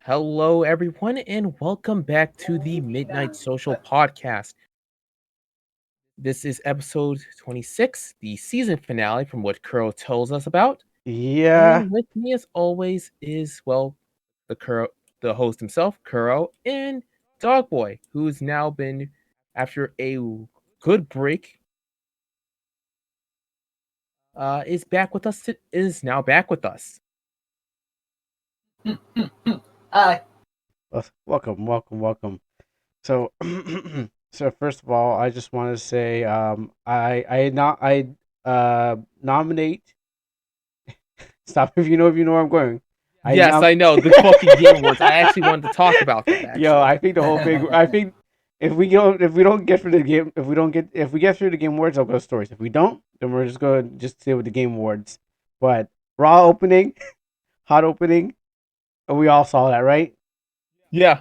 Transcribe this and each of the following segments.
Hello, everyone, and welcome back to the Midnight Social Podcast. This is episode 26, the season finale from what Kuro tells us about. Yeah, And with me, as always, is, the host himself, Kuro, and Dogboy, who's now been, after a good break, is now back with us. Hi. welcome. So, so first of all, I just want to say, I nominate. Stop if you know where I'm going. Yes, I know, the fucking Game Awards. I actually wanted to talk about that, Yo, actually. I think the whole thing. I think if we don't get through the game, if we get through the Game Awards, I'll go stories. If we don't, then we're just going to just stay with the Game Awards. But Raw opening, hot opening, we all saw that, right? Yeah.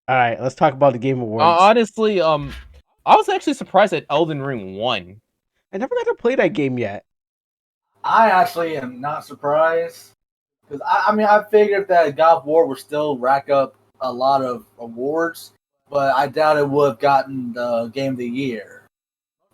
All right, let's talk about the Game Awards. Honestly, I was actually surprised that Elden Ring won. I never got to play that game yet. I actually am not surprised because I figured that God of War would still rack up a lot of awards, but I doubt it would have gotten the Game of the Year.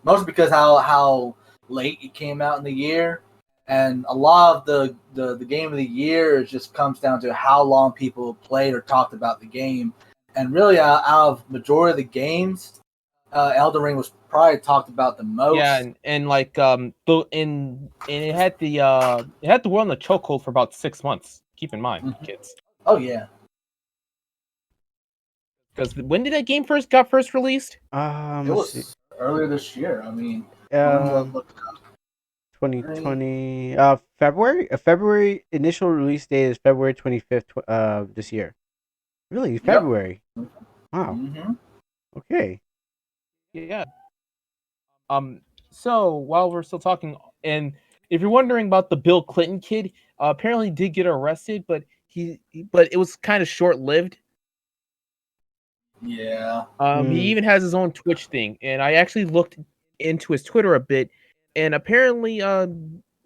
Mostly because how late it came out in the year, and a lot of the Game of the Year just comes down to how long people played or talked about the game, and really out of majority of the games, Elden Ring was probably talked about the Yeah, most. and like it had the world in the chokehold for about 6 months. Keep in mind, Mhm. kids, Oh yeah. because when did that game first released? It Let's see. was earlier this year. I mean, let me Um, look. 2020. February. February initial release date is February 25th. This year. Really, Yep. February. Wow. Mm-hmm. Okay. Yeah. So while we're still talking, and if you're wondering about the Bill Clinton kid, apparently he did get arrested, but but it was kind of short lived. Yeah. He Hmm. even has his own Twitch thing, and I actually looked into his Twitter a bit, and apparently,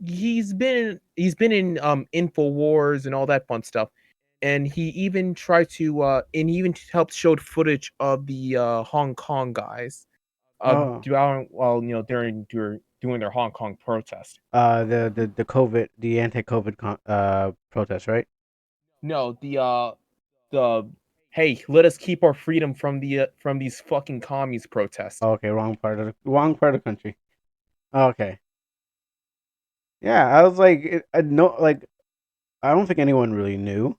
he's been in Infowars and all that fun stuff, and he even tried to and he even helped showed footage of the Hong Kong guys Oh. throughout while during doing their Hong Kong protest. The COVID, the anti-COVID protest, right? No, the hey, let us keep our freedom from these fucking commies protest. Oh, okay, wrong part of the country. Okay. Yeah, I was like, I no, like I don't think anyone really knew.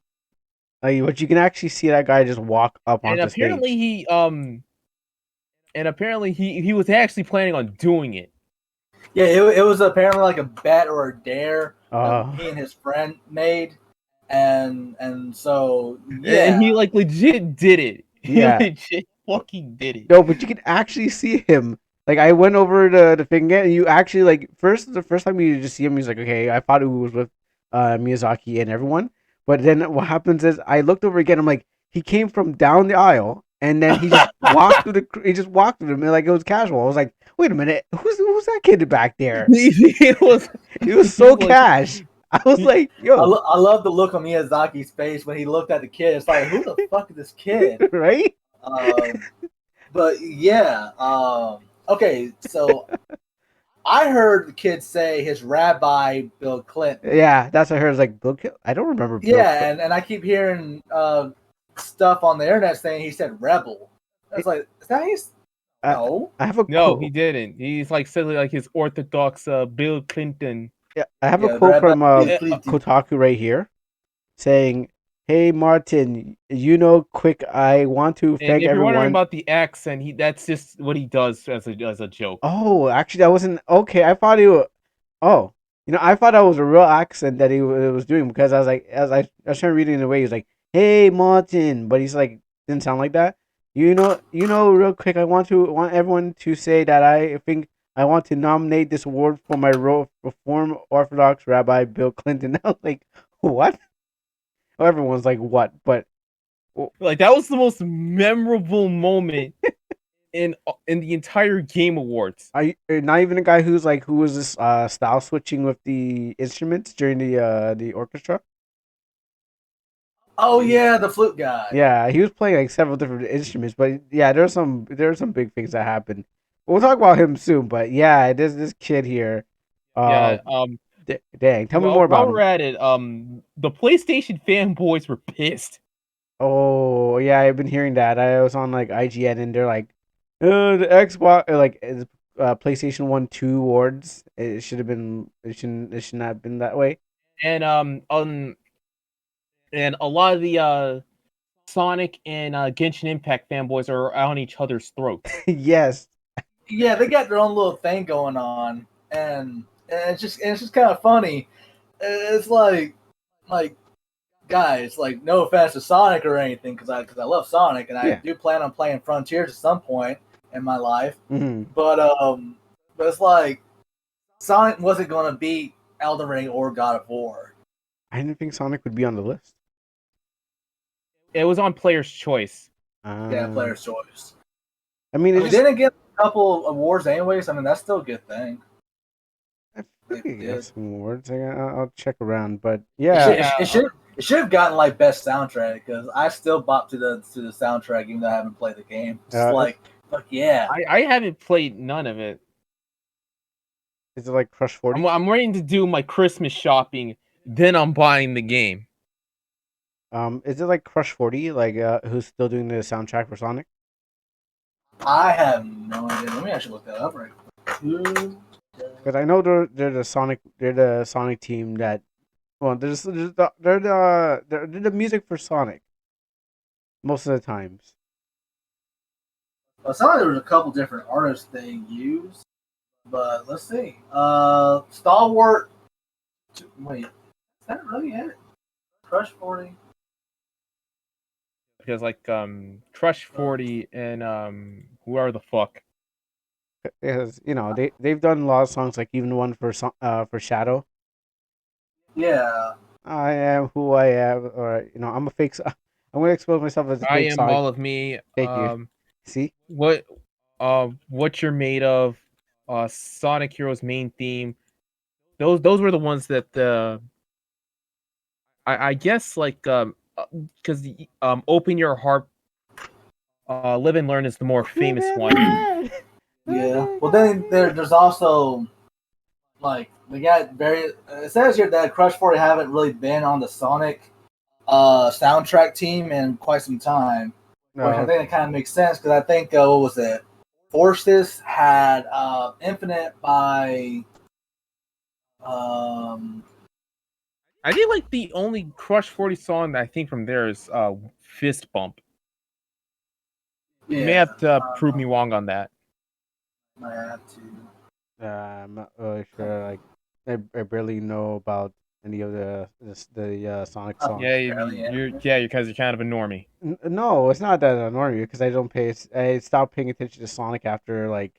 Like, but you can actually see that guy just walk up And onto apparently stage. he was actually planning on doing it. Yeah. It was apparently like a bet or a dare that Uh, he and his friend made, and so And yeah. he like legit did it. He yeah. legit fucking did it. No, but you can actually see him. Like I went over to the thing again, and you actually like the first time you just see him, he's like, okay, I thought it was with Miyazaki and everyone, but then what happens is I looked over again. I'm like, he came from down the aisle, and then he just walked through the he just walked through them and like it was casual. I was like, wait a minute, who's that kid back there? It was It was he so was like cash. I was he, like, yo, I love the look on Miyazaki's face when he looked at the kid. It's like, who the fuck is this kid? right? Um, but yeah. Okay, so I heard the kid say his rabbi Bill Clinton. Yeah, that's what I heard. I was like, I don't remember Bill. Yeah, and I keep hearing stuff on the internet saying he said rebel. I was like, is that his? I, No. I have a no, he quote. didn't. He's like said like his orthodox Bill Clinton. Yeah, I have a Yeah, quote Rabbi from Bill Eh, Clinton. Kotaku right here saying, "Hey Martin, you know, quick, I want to And thank if you're wondering everyone." about the accent, that's just what he does as a joke. Oh, actually, that wasn't okay. I thought he was. Oh, I thought that was a real accent that he was doing because I was like, as I was trying to read it in a way, he was like, "Hey Martin," but he's like, didn't sound like that. Real quick, I want everyone to say that I think I want to nominate this award for my Reform Orthodox Rabbi Bill Clinton. I was like, what? Well, everyone's like, what? But Like that was the most memorable moment in the entire Game Awards. not even a guy who was this style switching with the instruments during the orchestra. Oh yeah, the flute guy. Yeah, he was playing like several different instruments, but yeah, there are some big things that happened. We'll talk about him soon, but yeah, there's this kid here. Uh, Yeah. dang, tell me Well, more while about we're him. at it, the PlayStation fanboys were pissed. Oh yeah, I've been hearing that. I was on like IGN and they're like, the Xbox PlayStation 1 2 awards. It should have been. It should not have been that way. And and a lot of the Sonic and Genshin Impact fanboys are on each other's throats. Yes. Yeah, they got their own little thing going on, and it's just kind of funny. It's like guys, like no offense to Sonic or anything, because I love Sonic and I Yeah. do plan on playing Frontiers at some point in my life, Hmm. but but it's like Sonic wasn't going to beat Elden Ring or God of War. I didn't think Sonic would be on the list. It was on Player's Choice. Yeah, Uh, player's choice. I mean, I it mean, just. didn't it get a couple awards anyways. I mean, that's still a good thing I think if it it got did. some awards. I'll check around, but It yeah. should Yeah, it should have gotten like best soundtrack because I still bop to the soundtrack even though I haven't played the game. Just Uh, like fuck yeah. I haven't played none of it. is it like Crush 40? I'm waiting to do my Christmas shopping, then I'm buying the game. Is it like Crush 40? Like, who's still doing the soundtrack for Sonic? I have no idea. Let me actually look that up right quick. Who Because I know they're the Sonic team that. Well, they're the music for Sonic most of the times. Well, it sounded like there was a couple different artists they used, but let's see. Stalwart. Wait, is that really it? Crush 40. Because like Crush Uh, 40 and whoever the fuck. Because they've done a lot of songs, like even one for Shadow. yeah. I am who I am, or I'm a fake. I'm gonna expose myself as a I fake am Sonic. all of me. Thank you. See, What what you're made of, Sonic Heroes main theme. Those were the ones that I guess like because Open Your Heart, Live and Learn is the more live famous and one. learn. Live Yeah. and Well, then there's also like we got very. It says here that Crush 40 haven't really been on the Sonic soundtrack team in quite some time, which I No, think it kind of makes sense because I think what was it? Forces had Infinite by um I think like the only Crush 40 song that I think from there is Fist Bump. You may yeah. have to prove me wrong on that. I have to. I'm not really sure. Like, I barely know about any of the Sonic songs. Yeah, Barely you're Infinite. because you're kind of a normie. No, it's not that annoying because I don't pay. I stopped paying attention to Sonic after like,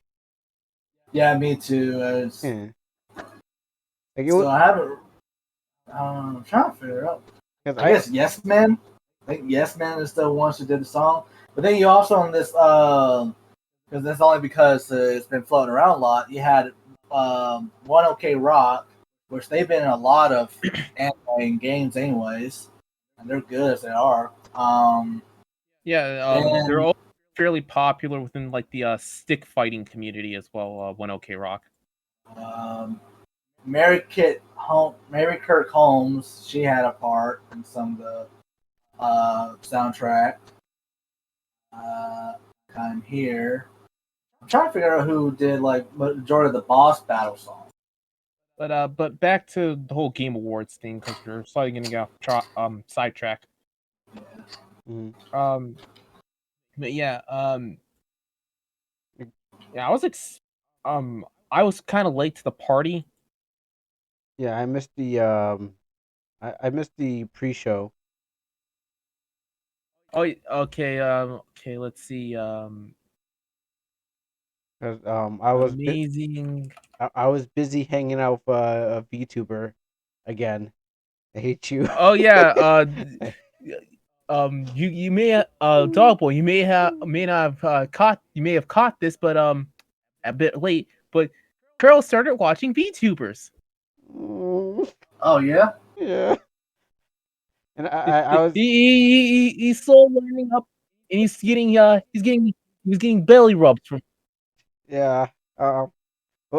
Yeah, me too. eh. Like it was So I haven't. I'm trying to figure it out. because I guess Yes Man. I think Yes Man is the ones who did the song. But then you also on this because that's only because it's been floating around a lot. You had One OK Rock, which they've been in a lot of anime and games anyways, and they're good as they are. Yeah, they're Then all fairly popular within like the stick fighting community as well. One OK Rock. um, Mary Kirk Holmes, she had a part in some of the soundtrack. Uh, I'm here. I'm trying to figure out who did like majority of the boss battle songs. But back to the whole Game Awards thing because we're slightly gonna get off sidetrack. Yeah. Mhm. But yeah, yeah, I was kind of late to the party. Yeah, I missed the pre-show. Oh, okay, okay, let's see, 'Cause, amazing. I was busy hanging out with a VTuber again. I hate you. Oh yeah, you may dog boy, you may not have caught this, but a bit late. But Carol started watching VTubers. Mm, Oh yeah. yeah. And I was He's still warming up, and he was getting belly rubs from. yeah. Well,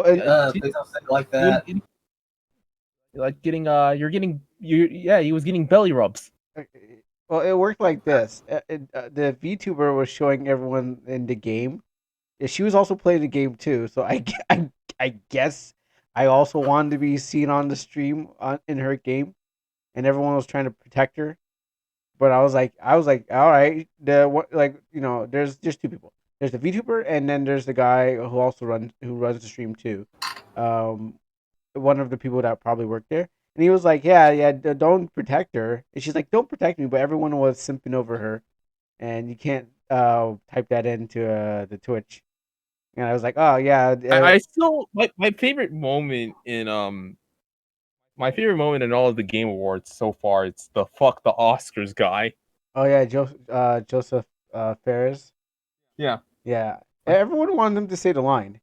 and Please don't say it like You, that. you- like getting yeah, he was getting belly rubs. uh, well, it worked like this. The VTuber was showing everyone in the game. Yeah, she was also playing the game too. So I guess I also wanted to be seen on the stream in her game, and everyone was trying to protect her. But I was like, all right, there's just two people. There's the VTuber, and then there's the guy who runs the stream too. Um, one of the people that probably worked there, and he was like, yeah, don't protect her. And she's like, don't protect me, but everyone was simping over her, and you can't type that into the Twitch. And I was like, oh yeah, I still my favorite moment in my favorite moment in all of the game awards so far. It's the fuck the Oscars guy. oh yeah, Joseph Ferris. Yeah. Yeah, everyone wanted him to say the line.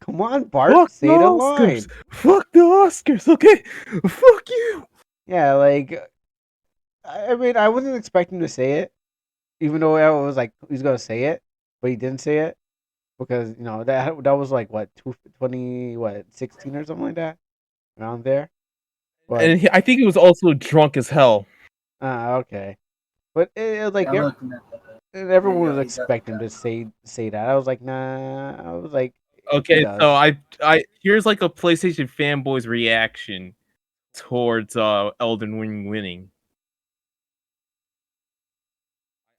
Come on, Bart, Fuck the say the Oscars. line. Fuck the Oscars. Okay. Fuck you. Yeah, like I mean, I wasn't expecting to say it, even though I was like, he's gonna say it, but he didn't say it because that was like what 20 what 16 or something like that around there. But I think he was also drunk as hell. okay, but it was like I'm looking at that. and There you everyone go. was He does expecting that. to say that. I was like, nah. I was like, he Okay, so does. I here's like a PlayStation fanboy's reaction towards Elden Ring winning.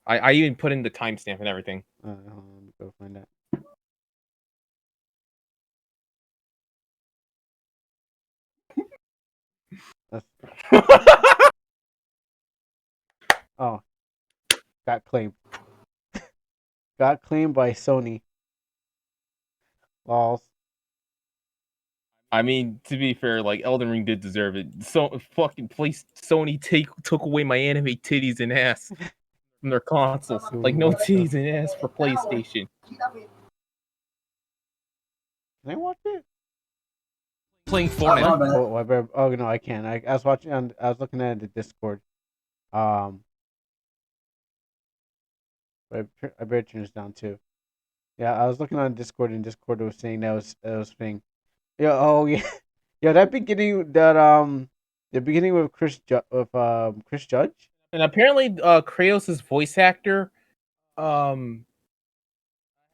I even put in the timestamp and everything. Hold on, let me go find that. That's, oh, got claimed. Got claimed by Sony. Lols. I mean, to be fair, like Elden Ring did deserve it. So fucking place Sony took away my anime titties and ass from their consoles. Like Ooh, no what the? titties and ass for PlayStation. Can I watch it? Playing Oh, my Fortnite. bad. Oh, oh no, I can't. I was watching on. I was looking at the Discord. Um, but I better turn this down too. Yeah, I was looking on Discord, and Discord was saying that was thing. Yeah. Oh yeah. Yeah. The beginning with Chris Judge. And apparently, Kratos' voice actor, um,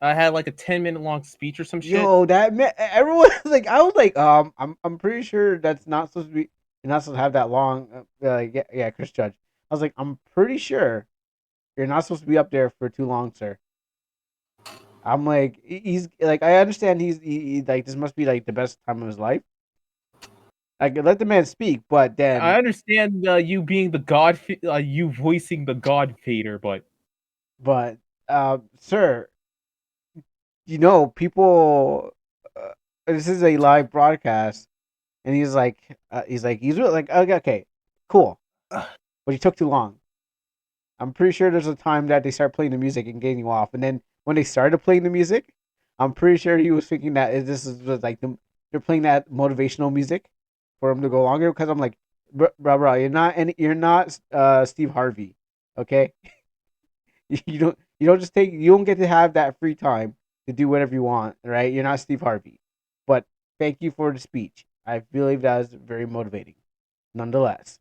I had like a 10-minute long speech or some shit. Yo, everyone like I was like I'm pretty sure that's not supposed to be you're not supposed to have that long yeah, Chris Judge. I was like I'm pretty sure you're not supposed to be up there for too long, sir. I'm like he's like I understand like this must be like the best time of his life. Like let the man speak, but I then understand you being you voicing the God Vader, but but sir, people this is a live broadcast and he's really like okay, cool. But he took too long. I'm pretty sure there's a time that they start playing the music and getting you off, and then when they started playing the music, I'm pretty sure he was thinking that was like they're playing that motivational music for him to go longer. Because I'm like, bro, you're not Steve Harvey, okay? You don't get to have that free time to do whatever you want, right? You're not Steve Harvey, but thank you for the speech. I believe that was very motivating, nonetheless.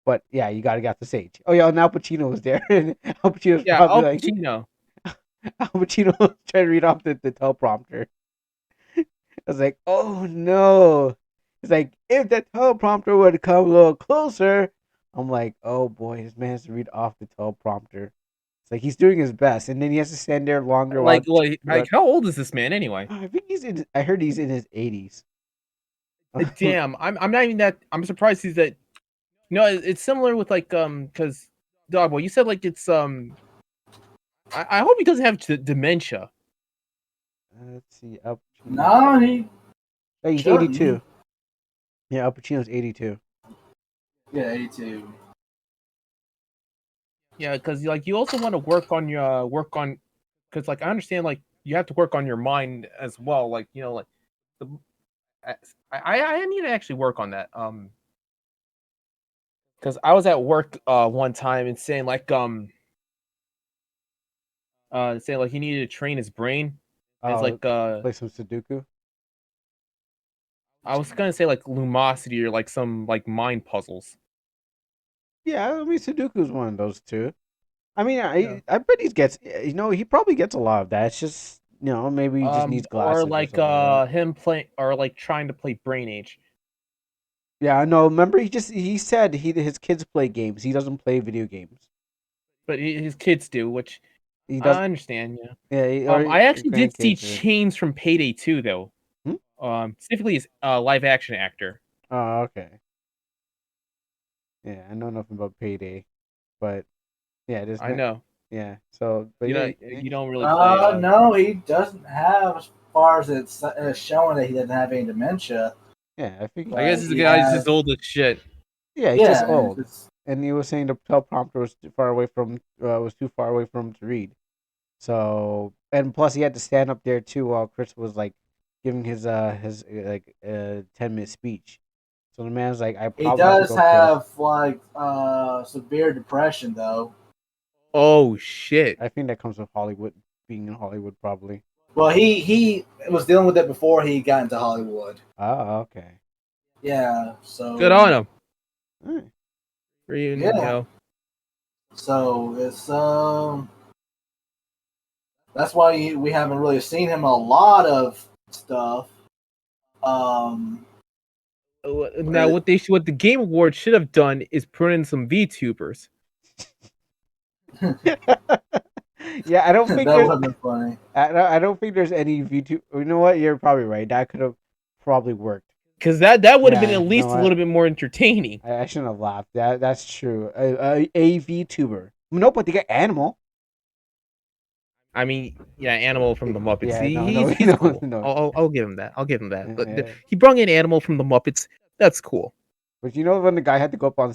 But yeah, you gotta get the sage. Oh yeah, and Al Pacino was there. And Al Pacino's yeah, probably Al like Pacino. Al Pacino was trying to read off the teleprompter. I was like, oh no. It's like if the teleprompter would come a little closer. I'm like, oh boy, this man has to read off the teleprompter. It's like he's doing his best, and then he has to stand there longer while. Like, how old is this man anyway? I think he's in. I heard he's in his 80s. Damn, I'm not even that. I'm surprised he's that. No, it's similar with like because dog boy, you said like it's I hope he doesn't have dementia. Let's see, Al Pacino. No, he Oh, he's shouldn't. 82. Yeah, Al Pacino's 82. Yeah, 82. Yeah, because like you also want to work on because like I understand like you have to work on your mind as well. Like like the I need to actually work on that. because I was at work one time and saying like he needed to train his brain. And it's like play some Sudoku. I was gonna say like Lumosity or like some like mind puzzles. Yeah, I mean Sudoku is one of those too. I mean, Yeah. I bet he gets, he probably gets a lot of that. It's just, maybe he just needs glasses Or like something like that. him playing or like trying to play Brain Age. Yeah, I know. Remember, he said his kids play games. He doesn't play video games. But his kids do, which He does. I understand, yeah. Yeah, I actually did see grandkids. Chains from Payday 2 though. Specifically his live action actor. Oh, okay. Yeah, I know nothing about Payday, but yeah, I know. Yeah, so but You yeah, know you don't really play No, he doesn't have, as far as it's showing that he doesn't have any dementia. yeah, I think. I guess this He guy's has, just old as shit. Yeah, he's just yeah, old, it's, and he was saying the teleprompter was too far away from him to read. So, and plus he had to stand up there too while Chris was like giving his 10-minute speech. So the man's like, I he probably have to does go piss. have like severe depression though. Oh shit. I think that comes with Hollywood, being in Hollywood probably. Well, he was dealing with it before he got into Hollywood. Oh, okay. Yeah, so Good on him. All right. For you, Yeah. you know. So it's that's why we haven't really seen him a lot of stuff. Now what the Game Awards should have done is put in some VTubers. Yeah, I don't that think would have been funny. I don't think there's any VTuber. You know what? You're probably right. That could have probably worked. Because that would have been Yeah, at you least know a what? little bit more entertaining. I shouldn't have laughed. That's true. A VTuber. No, but they get Animal. I mean, yeah, Animal from the Muppets. Yeah, no, He's no, cool. no. I'll give him that. I'll give him that. But Yeah. he brought in Animal from the Muppets. That's cool. But you know when the guy had to go up on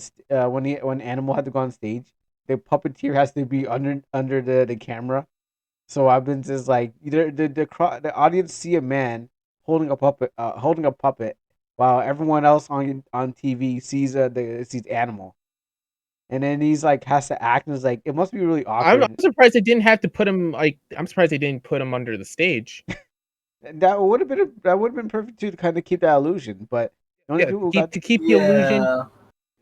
when Animal had to go on stage, the puppeteer has to be under the camera. So what happens is like the audience see a man holding a puppet while everyone else on TV sees sees Animal. And then he's like has to act and it's like it must be really I'm awkward. surprised they didn't have to put him like. I'm surprised they didn't put him under the stage. That would have been perfect too to kind of keep that illusion. But the only Yeah, people who got to keep the illusion.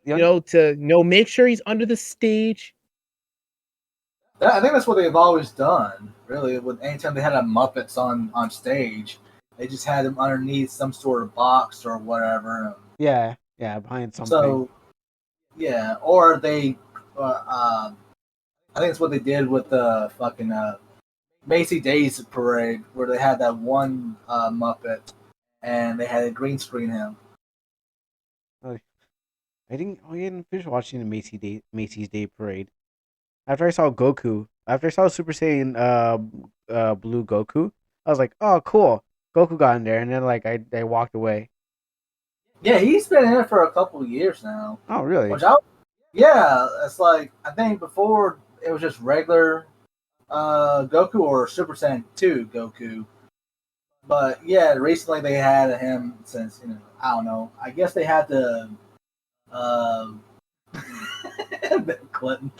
Yeah, To make sure he's under the stage. I think that's what they've always done. Really, with anytime they had a Muppets on stage, they just had him underneath some sort of box or whatever. yeah behind something. So, yeah, or they, I think it's what they did with the fucking Macy Days parade, where they had that one Muppet, and they had to green screen him. I didn't finish watching the Macy's Day Parade. After I saw Goku, after I saw Super Saiyan Blue Goku, I was like, oh cool, Goku got in there, and then like I walked away. Yeah, he's been in it for a couple of years now. Oh really? Yeah, it's like I think before it was just regular Goku or Super Saiyan 2 Goku. But yeah, recently they had him since, I don't know. I guess they had to Clinton.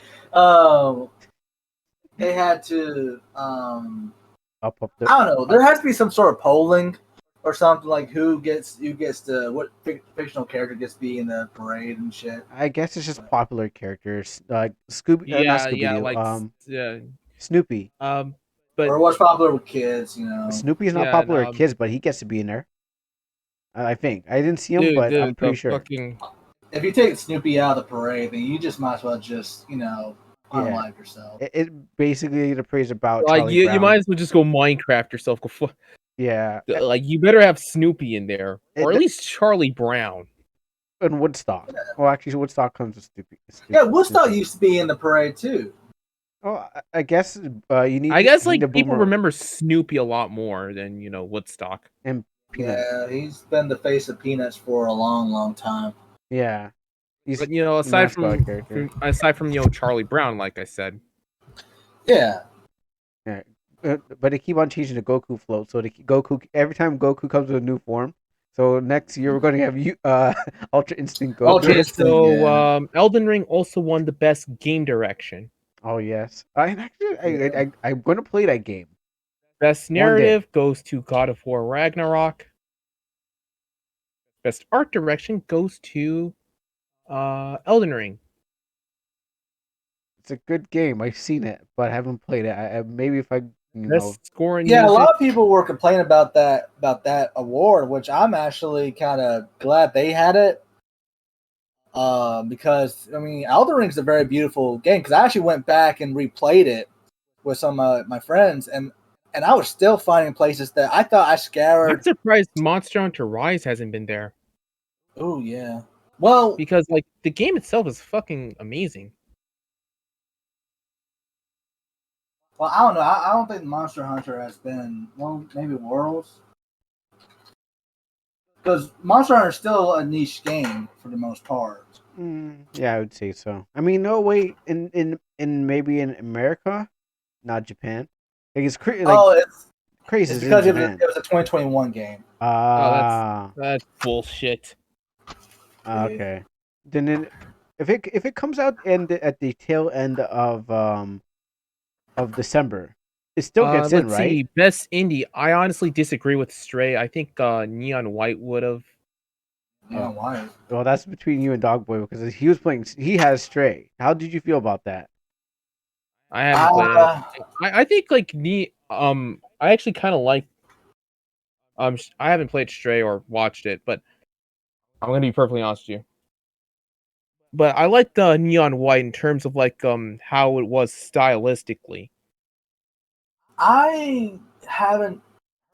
They had to Up I don't know. There has to be some sort of polling or something, like who gets to what fictional character gets to be in the parade and shit. I guess it's just popular characters like Scooby. Not Yeah, Scooby yeah, Doo. like yeah. Snoopy. But Or what's popular with kids, Snoopy's not yeah, popular with kids, but he gets to be in there. I think I didn't see him, dude, but I'm the pretty sure. fucking If you take Snoopy out of the parade, then you just might as well just unalive yourself. It basically the praise about like Charlie you Brown. might as well just go Minecraft yourself. Yeah, Like you better have Snoopy in there, or at least Charlie Brown. and Woodstock. Well, actually, Woodstock comes with Snoopy. Yeah, Woodstock used to be in the parade too. Oh, I guess you need. I guess you need like a people boomer remember Snoopy a lot more than Woodstock. and Peanut. Yeah, he's been the face of Peanuts for a long, long time. Yeah, he's But aside from Charlie Brown, like I said. Yeah. Yeah, but they keep on changing the Goku float. So Goku every time Goku comes with a new form, So next year we're going to have you Ultra Instinct Goku. Ultra Okay, Instinct, so yeah. Elden Ring also won the best game direction. Oh yes. I'm going to play that game Best one day. narrative goes to God of War Ragnarok. Best art direction goes to Elden Ring. It's a good game. I've seen it, but I haven't played it. Maybe if I Best score and Yeah, a music. lot of people were complaining about that award, which I'm actually kind of glad they had it. Because I mean, Elden Ring's a very beautiful game. Because I actually went back and replayed it with some of my friends, and I was still finding places that I thought I I'm scoured. surprised Monster Hunter Rise hasn't been there Oh yeah. Well, because like the game itself is fucking amazing. I don't know. I don't think Monster Hunter has been. Well, maybe Worlds. Because Monster Hunter is still a niche game for the most part. yeah, I would say so. I mean, no wait, in maybe in America, not Japan. Like Oh, crazy it's is in because Japan. it was a 2021 game. Oh, Ah, that's bullshit. Yeah. okay. If it comes out at the tail end of December, it still gets in, Let's right? see. Best indie. I honestly disagree with Stray. I think Neon White would have. Yeah, Oh, why? well, that's between you and Dogboy because he was playing. He has Stray. How did you feel about that? I haven't played it. Uh, I think like I actually kind of like I haven't played Stray or watched it, but I'm gonna be perfectly honest with you. But I like the Neon White in terms of like how it was stylistically. I haven't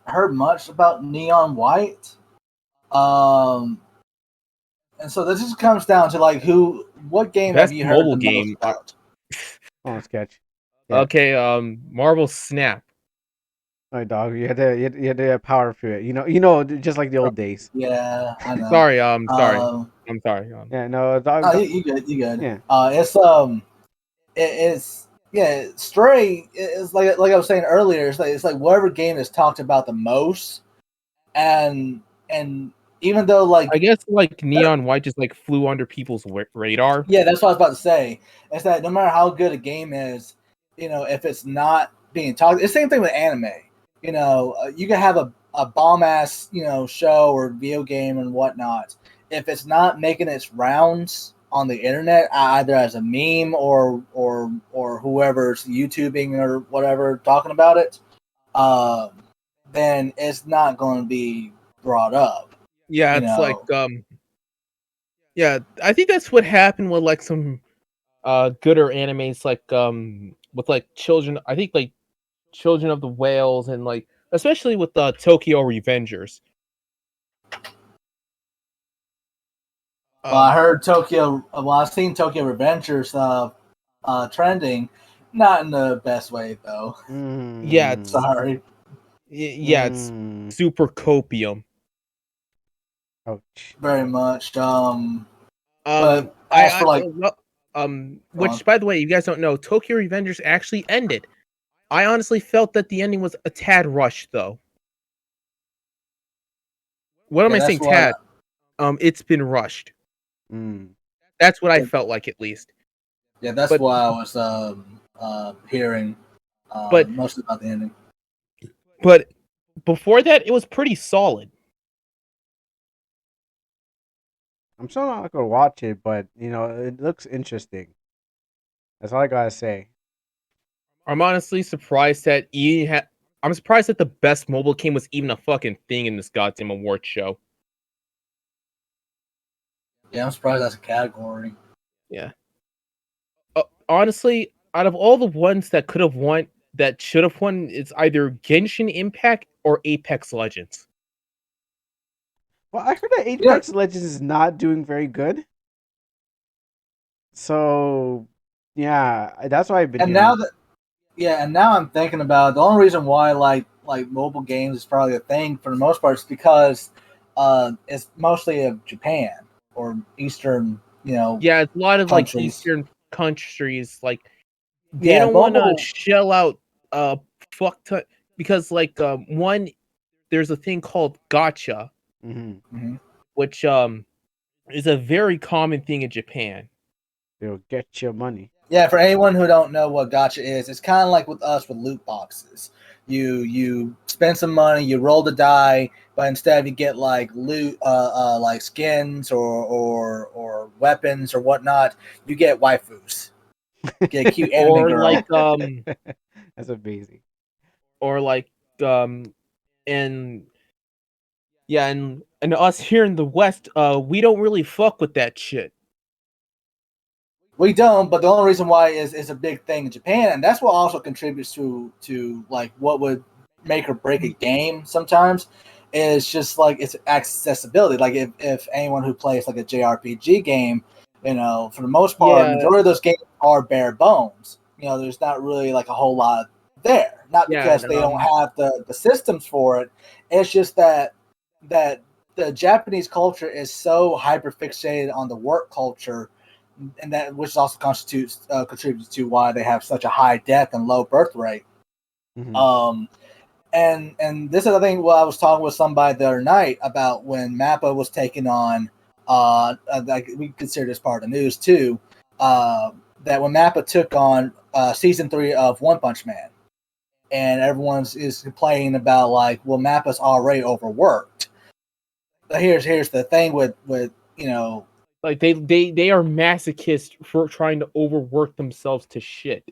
heard much about Neon White. Um, and so this just comes down to like what game have Best you heard mobile the most game. about? Oh, sketch. Yeah. Okay, Marvel Snap. My dog. You had to power through it. Just like the old days. Yeah, I know. Sorry, sorry. Um, I'm sorry. Yeah, no, dog. no, you good, you good. Yeah. It's yeah, Stray is like I was saying earlier. It's like whatever game is talked about the most, and even though like I guess like Neon White just like flew under people's radar. yeah, that's what I was about to say. Is that no matter how good a game is, if it's not being talked, it's the same thing with anime. You can have a bomb ass show or video game and whatnot. If it's not making its rounds on the internet, either as a meme or whoever's YouTubing or whatever talking about it, then it's not going to be brought up. Yeah, You it's like know, yeah, I think that's what happened with like some gooder animes like with like children. I think like Children of the Whales and like especially with the Tokyo Revengers. Well, I heard Tokyo. Well, I've seen Tokyo Revengers trending, not in the best way though. Yeah, it's Sorry. yeah, it's super copium. Ouch. Very much. But as for like, Which by the way, you guys don't know, Tokyo Revengers actually ended. I honestly felt that the ending was a tad rushed, though. What am yeah, I that's saying, why. tad? It's been rushed. Mm. That's what I felt like, at least. Yeah, that's But- why I was hearing But- mostly about the ending. But before that, it was pretty solid. I'm still not gonna watch it, but it looks interesting. That's all I gotta say. I'm honestly surprised that I'm surprised that the best mobile game was even a fucking thing in this goddamn award show. Yeah, I'm surprised that's a category. Yeah. Honestly, out of all the ones that could have won, that should have won, it's either Genshin Impact or Apex Legends. Well, I heard that Apex Legends is not doing very good. So, yeah, that's why I've been. And now I'm thinking about it, the only reason why like mobile games is probably a thing for the most part is because it's mostly of Japan or Eastern, Yeah, it's a lot of like countries. Eastern countries, like they Yeah, don't want to mobile. shell out fuck ton because like one there's a thing called gotcha which is a very common thing in Japan. They'll get your money. Yeah, for anyone who don't know what gacha is, it's kind of like with us with loot boxes. You spend some money, you roll the die, but instead you get like loot, like skins or weapons or whatnot. You get waifus, get a cute anime Or girl. like That's amazing. or like and yeah, and us here in the West, we don't really fuck with that shit. We don't, but the only reason why is a big thing in Japan, and that's what also contributes to like what would make or break a game sometimes. Is just like its accessibility. Like if anyone who plays like a JRPG game, for the most part, Yeah. majority of those games are bare bones. There's not really like a whole lot there. Not Yeah, because they don't have the systems for it. It's just that the Japanese culture is so hyper fixated on the work culture, and that which also contributes to why they have such a high death and low birth rate. And this is I think what I was talking with somebody the other night about when Mappa was taking on like we consider this part of the news too, that when Mappa took on season 3 of One Punch Man, and everyone's is complaining about like, well, Mappa's already overworked. But here's the thing with like they are masochists for trying to overwork themselves to shit.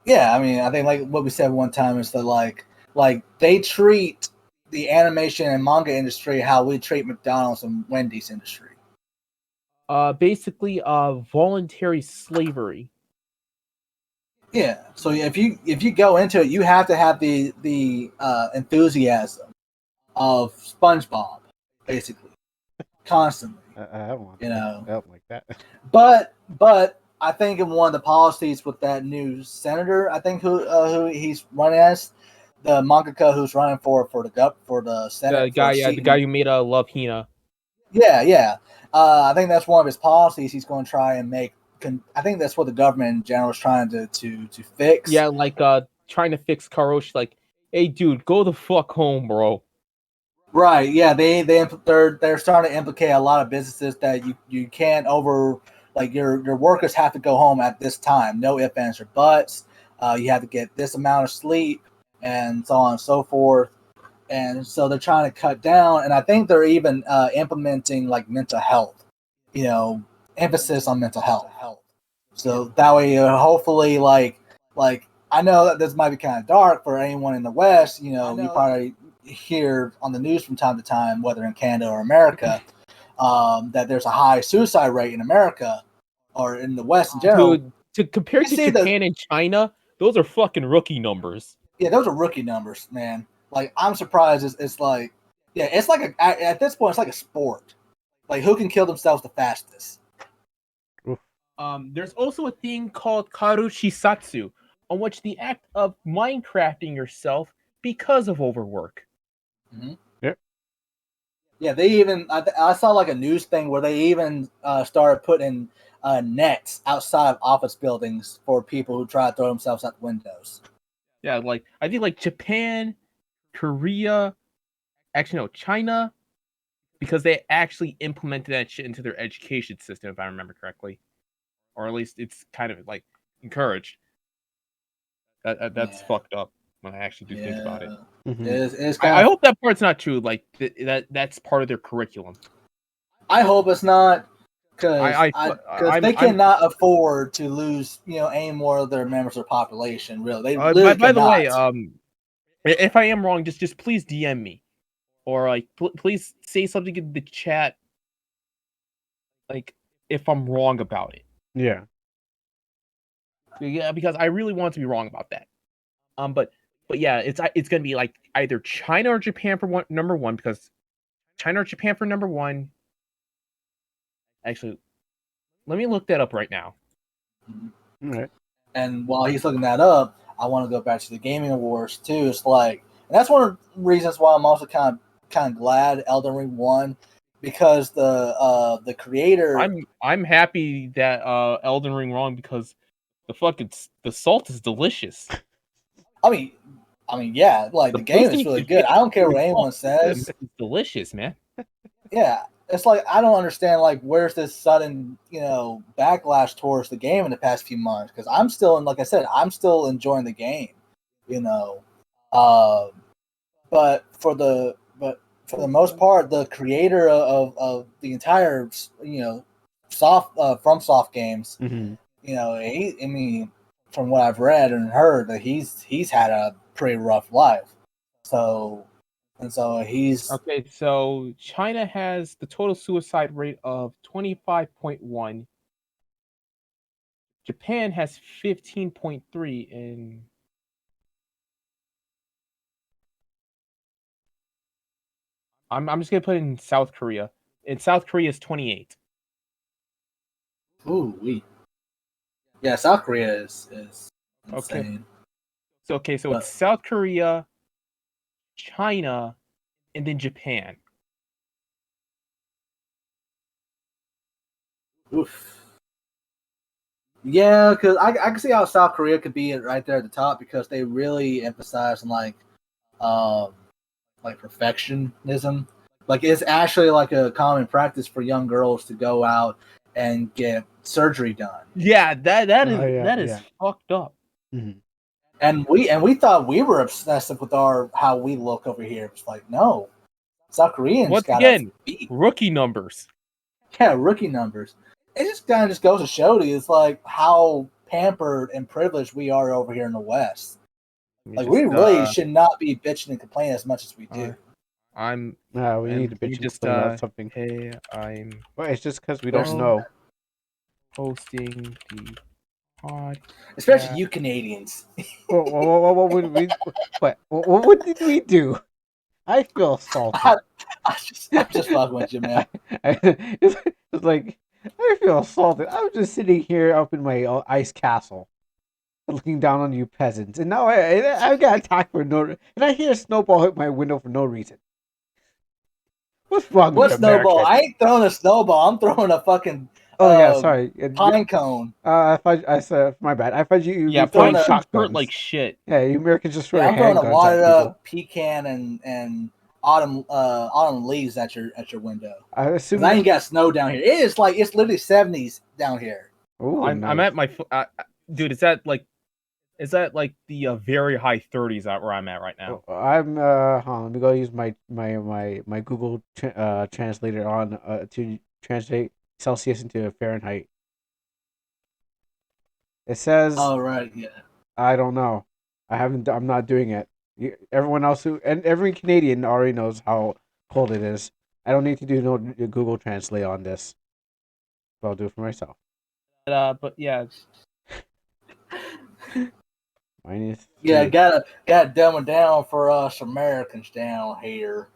Yeah, I mean, I think like what we said one time is that like they treat the animation and manga industry how we treat McDonald's and Wendy's industry. Basically, voluntary slavery. Yeah. So if you go into it, you have to have the enthusiasm of SpongeBob, basically, constantly. I don't want help like that. But I think in one of the policies with that new senator, I think who he's running as, the mangaka who's running for the Senate. The guy who made Love Hina. Yeah. I think that's one of his policies. He's going to try and make. I think that's what the government in general is trying to fix. Yeah, like trying to fix Karoshi. Like, hey, dude, go the fuck home, bro. Right. Yeah. They're starting to implicate a lot of businesses that you can't like your workers have to go home at this time. No ifs, ands, or buts. You have to get this amount of sleep and so on and so forth. And so they're trying to cut down. And I think they're even implementing like mental health, emphasis on mental health. So that way, hopefully, like I know that this might be kind of dark for anyone in the West. You probably hear on the news from time to time, whether in Canada or America, that there's a high suicide rate in America or in the West in general. Dude, to compare to Japan and China, those are fucking rookie numbers. Yeah, those are rookie numbers, man. Like, I'm surprised. It's like, yeah, it's like at this point, it's like a sport. Like, who can kill themselves the fastest? There's also a thing called karushisatsu, on which the act of Minecrafting yourself because of overwork. Mm-hmm. Yep. Yeah, they even I saw like a news thing where they even started putting nets outside of office buildings for people who try to throw themselves out the windows. Yeah, like I think like Japan, Korea, actually no, China, because they actually implemented that shit into their education system, if I remember correctly, or at least it's kind of like encouraged. That's fucked up when I actually do think about it. Mm-hmm. I hope that part's not true. Like that's part of their curriculum. I hope it's not, because they cannot afford to lose any more of their members of the population. Really, they literally by the way, if I am wrong, just please DM me, or like please say something in the chat, like if I'm wrong about it. Yeah, because I really want to be wrong about that. But yeah, it's gonna be like either China or Japan for number one, because China or Japan for number one. Actually, let me look that up right now. All right. And while he's looking that up, I want to go back to the gaming awards too. It's like, and that's one of the reasons why I'm also kind of glad Elden Ring won, because the creator. I'm happy that Elden Ring won, because the salt is delicious. I mean, I mean, yeah, like the game is boosting really you good. get I don't care what really anyone well. says. It's delicious, man. Yeah, it's like I don't understand like where's this sudden backlash towards the game in the past few months because I'm still like I said, I'm still enjoying the game, you know. Uh, but for the most part, the creator of the entire soft from soft games, Mm-hmm. I mean, from what I've read and heard, that he's had a pretty rough life. So he's Okay, so China has the total suicide rate of 25.1. Japan has 15.3, and I'm just gonna put in South Korea. And South Korea is 28. yeah, South Korea is Okay. insane. So it's South Korea, China, and then Japan. Oof. Yeah, because I can see how South Korea could be right there at the top because they really emphasize on like perfectionism. Like it's actually like a common practice for young girls to go out and get surgery done. Yeah, that Oh, is yeah, that is yeah. fucked up. Mm-hmm. And we thought we were obsessive with our how we look over here. It's like no, South Koreans Once got us again, beat. rookie numbers. Yeah, rookie numbers. It just kind of just goes to show you it's like how pampered and privileged we are over here in the West. Like we really should not be bitching and complaining as much as we do. I'm We and need to let me bitch and just complain about something. hey, I'm Well, it's just because we don't Oh. know. posting the pod. Especially you Canadians. What would we? What did we do? I feel assaulted. I'm just fucking with you, man. It's like I feel assaulted. I'm just sitting here up in my ice castle, looking down on you peasants, and now I got attacked for no. And I hear a snowball hit my window for no reason. What's wrong with What you, snowball? Americans? I ain't throwing a snowball. I'm throwing a fucking Oh yeah, sorry. pine cone. I said my bad. I thought you Yeah, throwing throwing a- hurt shotguns. like shit. Yeah, you Americans just throw Yeah, your I'm throwing a handguns at wadded people. up pecan and autumn leaves at your window. I assume. Because I ain't got snow down here. It is like it's literally 70s down here. Ooh, I'm nice. at my dude. Is that like the very high 30s out where I'm at right now? I'm hold on, let me go use my Google translator on to translate Celsius into Fahrenheit. It says Oh right, yeah. I don't know. I'm not doing it. Everyone else and every Canadian already knows how cold it is. I don't need to do no Google Translate on this. So I'll do it for myself. But yeah, Minus Yeah, 3. gotta dumb it down for us Americans down here.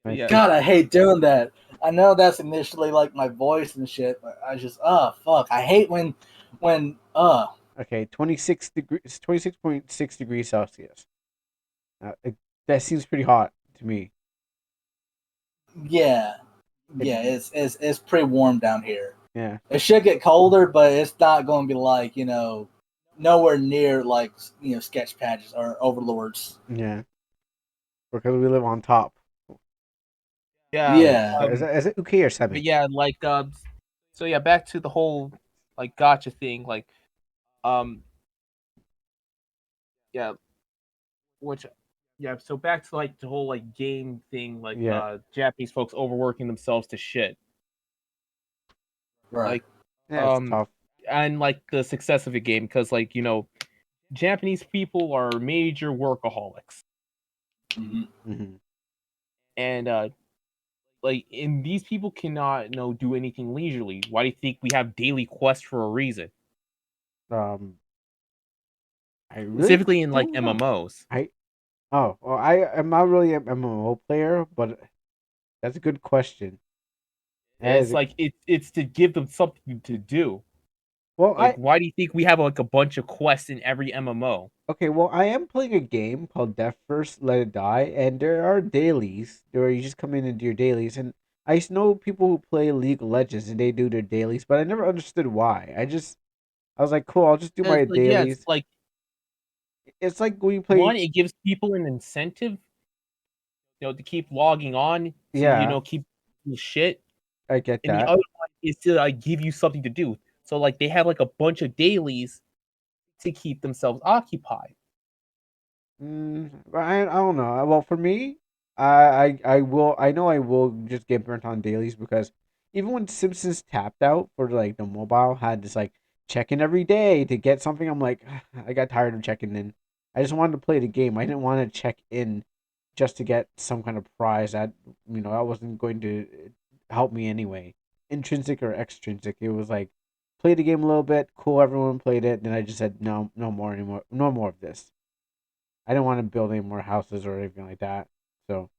yeah. God, I hate doing that. I know that's initially like my voice and shit, but I just fuck. I hate when Okay, 26.6 degrees Celsius. That seems pretty hot to me. yeah. Yeah, it's pretty warm down here. Yeah. It should get colder, but it's not going to be like nowhere near like sketch patches or overlords. Yeah. Because we live on top. Yeah. Is it okay or 7? But yeah, like so yeah, back to the whole like gotcha thing, like um yeah, which yeah, so back to like the whole like game thing, like Yeah. Japanese folks overworking themselves to shit. Right. Like Yeah, it's tough. and like the success of a game because like Japanese people are major workaholics. Mm-hmm. And like and these people cannot do anything leisurely. Why do you think we have daily quests for a reason? I really Specifically in like don't know. MMOs. Well, I am not really an MMO player, but that's a good question. It's like it's to give them something to do. Well, Like, why do you think we have like a bunch of quests in every MMO? I am playing a game called Death First Let It Die, and there are dailies where you just come in and do your dailies. And I used to know people who play League of Legends and they do their dailies, but I never understood why. I was like, cool, I'll just do my It's like, yeah, it's dailies. like it's like when you play. One, it gives people an incentive, to keep logging on to, Yeah, keep doing shit. I get And the that. other one is to give you something to do. So like they have like a bunch of dailies to keep themselves occupied. I don't know. Well, for me, I will. I know I will just get burnt on dailies because even when Simpsons tapped out for like the mobile, had this like check in every day to get something. I'm like, I got tired of checking in. I just wanted to play the game. I didn't want to check in just to get some kind of prize that that wasn't going to help me anyway, intrinsic or extrinsic. It was like play the game a little bit, cool. Everyone played it. Then I just said no, no more anymore, no more of this. I didn't want to build any more houses or anything like that. So,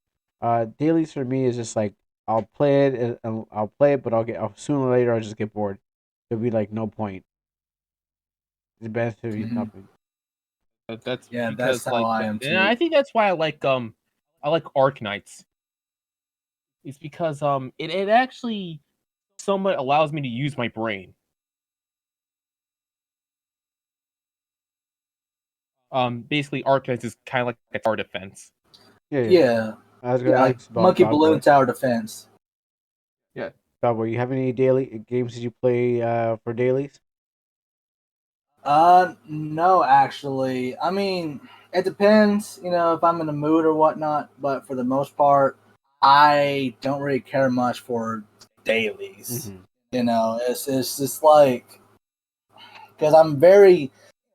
dailies for me is just like I'll play it, but sooner or later I'll just get bored. There'll be like no point. The benefit is Mhm. nothing. That's Yeah, because that's how I am and too. I think that's why I like Arc Knights. It's because it actually somewhat allows me to use my brain. Basically Arc Knights is kind of like a tower defense. Yeah, yeah. Yeah, I was gonna yeah, like ask about Monkey Balloon Dogboy. Tower Defense. Yeah. Dogboy, you have any daily games that you play for dailies? No, actually. I mean, it depends, if I'm in the mood or whatnot. But for the most part, I don't really care much for dailies. Mm-hmm. It's just like because I'm very,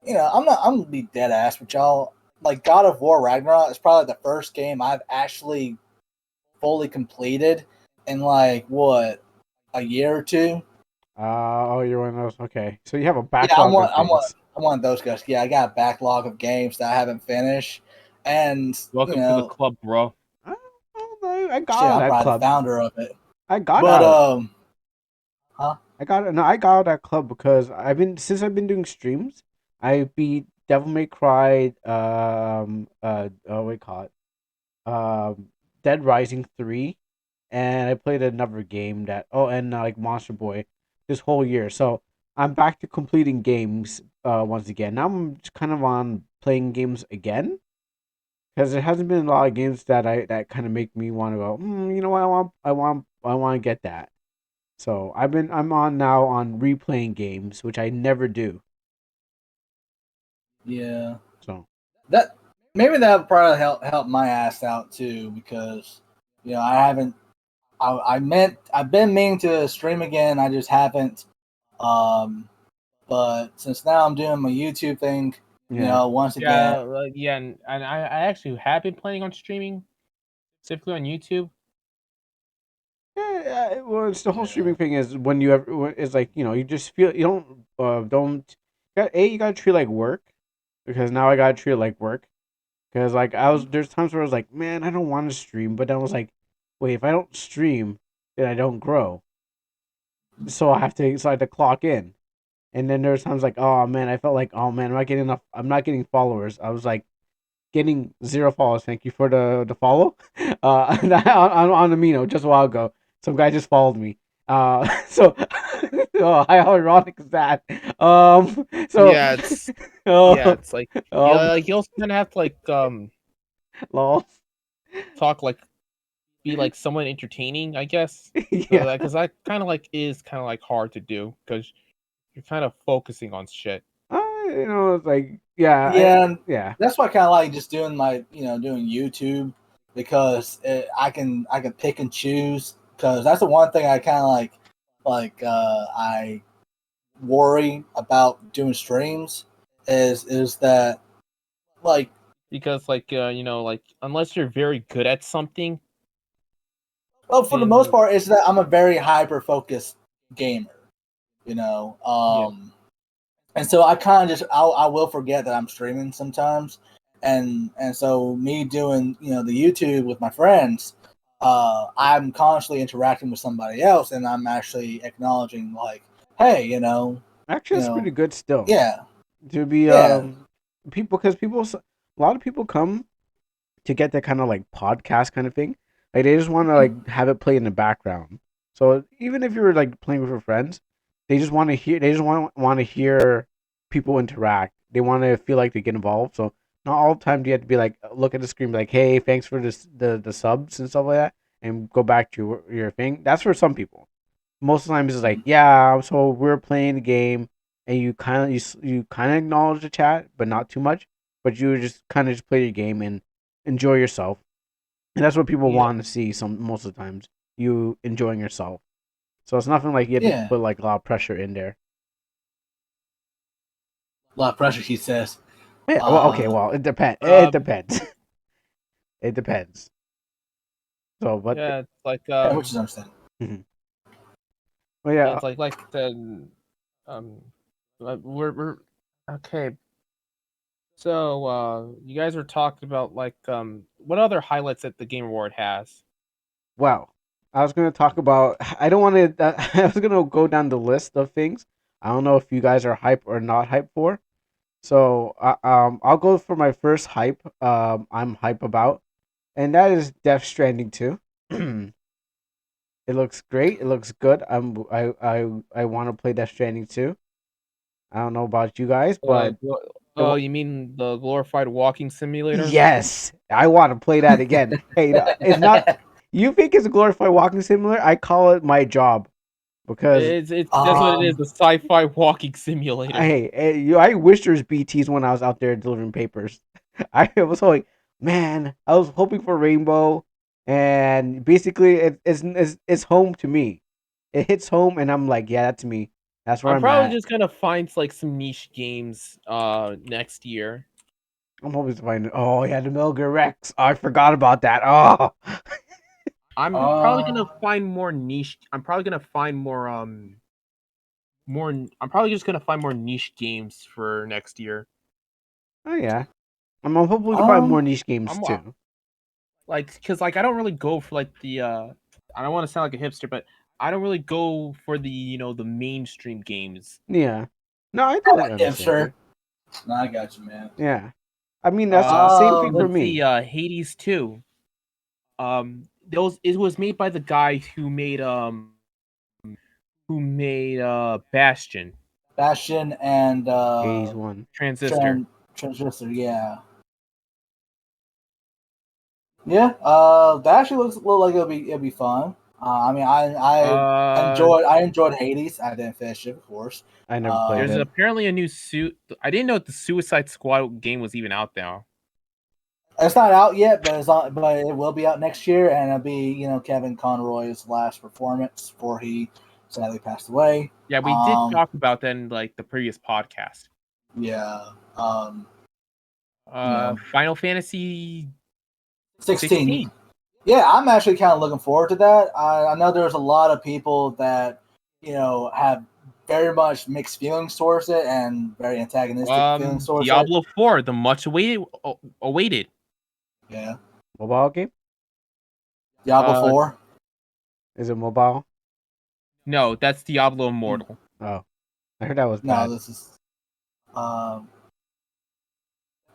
I'm gonna be dead ass with y'all. Like God of War Ragnarok is probably the first game I've actually fully completed in like what a year or two. Oh, you're one of those. Okay, so you have a Yeah, I'm backlog one. of things. I'm one of those guys. Yeah, I got a backlog of games that I haven't finished, and Welcome to the club, bro. I got shit, out of I'm that probably the club. founder of it. I got But out. huh? I got out of that club because I've been doing streams. I beat Devil May Cry. What do you call it? Dead Rising 3, and I played another game and like Monster Boy this whole year. So I'm back to completing games once again. Now I'm just kind of on playing games again because there hasn't been a lot of games that kind of make me want to go. You know what? I want to get that. So I'm on now on replaying games, which I never do. Yeah, So that maybe that would probably help my ass out too because I haven't. I've been meaning to stream again. I just haven't. Um, but since now I'm doing my YouTube thing, yeah. once Yeah, again, yeah, and I actually have been planning on streaming, specifically on YouTube. Yeah, well, it's the whole yeah, streaming thing is when you ever it's like you just feel you don't you gotta treat it like work because now I gotta treat it like work because like there's times where I was like man I don't want to stream but then I was like wait if I don't stream then I don't grow so I had to clock in and then there's times like oh man I felt like oh man I'm not getting followers I was like getting 0 followers. Thank you for the follow. On Amino just a while ago, some guy just followed me. So oh, how ironic is that? So Yeah, it's yeah, uh, it's like um, like you also kind of have to lol. talk be like somewhat entertaining, I guess. Yeah, Because that kind of is kind of hard to do because you're kind of focusing on shit. it's like yeah, yeah, and yeah, that's why I kind of like just doing my doing YouTube because I can pick and choose because that's the one thing I kind of I worry about doing streams is that like Because unless you're very good at something, well for the most then part is that I'm a very hyper focused gamer, you know. yeah, And so I kind of just I will forget that I'm streaming sometimes, and so me doing the YouTube with my friends, I'm constantly interacting with somebody else, and I'm actually acknowledging like, hey, actually, you it's pretty know, good still yeah, to be yeah, people because a lot of people come to get that kind of like podcast kind of thing. Like they just want to like have it play in the background. So even if you're like playing with your friends, they just want to hear. They just want to hear people interact. They want to feel like they get involved. So not all the time do you have to be like look at the screen, be like, hey, thanks for this the subs and stuff like that, and go back to your thing. That's for some people. Most of the time, it's like, yeah, so we're playing the game, and you kind of acknowledge the chat, but not too much. But you just kind of just play your game and enjoy yourself, and that's what people Yeah. want to see. Most of the times, you enjoying yourself. So it's nothing like you have to Yeah. put like a lot of pressure in there. A lot of pressure, he says. Yeah. Well, okay. Well, it depends. It Um, depends. It depends. So, but Yeah, it's like Yeah, which is understandable. well, yeah, yeah. it's like the we're okay. So you guys were talking about like what other highlights that the Game Award has? Well, I was gonna talk about. I don't want to. I was gonna go down the list of things. I don't know if you guys are hype or not hype for. So, I'll go for my first hype. I'm hype about, and that is Death Stranding 2. It looks great. It looks good. I want to play Death Stranding 2. I don't know about you guys, but Oh, you mean the glorified walking simulator? yes, I want to play that again. Hey, it's not. You think it's a glorified walking simulator? I call it my job because It's that's what it is, the sci-fi walking simulator. I wish there's BTS when I was out there delivering papers. I was like, man, I was hoping for rainbow, and basically it's home to me. It hits home, and I'm like, yeah, that's me. That's where I'm I'm probably at. just gonna find like some niche games next year. I'm hoping to find. Oh yeah, the Melga Rex. Oh, I forgot about that. Oh, I'm probably gonna find more niche. I'm probably gonna find more. I'm probably just gonna find more niche games for next year. oh yeah. I'm hopefully to find more niche games I'm too. like, because like I don't really go for like the I don't want to sound like a hipster, but I don't really go for the the mainstream games. Yeah. No, I totally Yeah, understand sure. you. No, I got you, man. Yeah. I mean, that's the same thing for Let's me. see, Hades 2. It was made by the guy who made Bastion, Bastion and Hades 1. Transistor. Transistor, yeah. Yeah, that actually look like it'll be fun. I mean, I enjoyed Hades. I didn't finish it, of course. I never played There's it. apparently a new suit. I didn't know the Suicide Squad game was even out there. It's not out yet, but but it will be out next year, and it'll be Kevin Conroy's last performance before he sadly passed away. Yeah, we did talk about that in like the previous podcast. Yeah. Final Fantasy 16. Yeah, I'm actually kind of looking forward to that. I know there's a lot of people that have very much mixed feelings towards it and very antagonistic feelings towards Diablo 4, the much awaited. Yeah. Mobile game? Diablo 4. Is it mobile? No, that's Diablo Immortal. Oh, I heard that was bad. No, this is.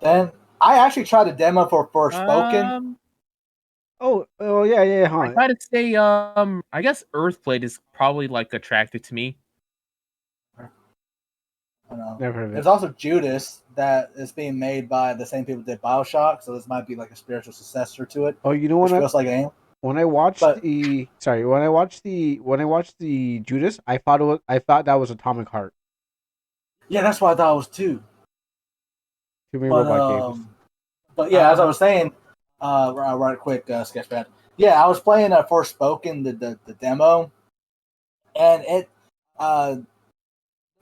Then I actually tried a demo for Forspoken. Oh, yeah, huh? I gotta say, I guess Earthblade is probably like attracted to me. I know. Never heard of it. There's also Judas that is being made by the same people that did Bioshock, so this might be like a spiritual successor to it. Oh, you know what? Feels like an when I watched the Judas, I thought that was Atomic Heart. Yeah, that's what I thought it was too. Too many robot games. But yeah, as I was saying, right quick, Sketchpad. Yeah, I was playing Forspoken, the demo, and it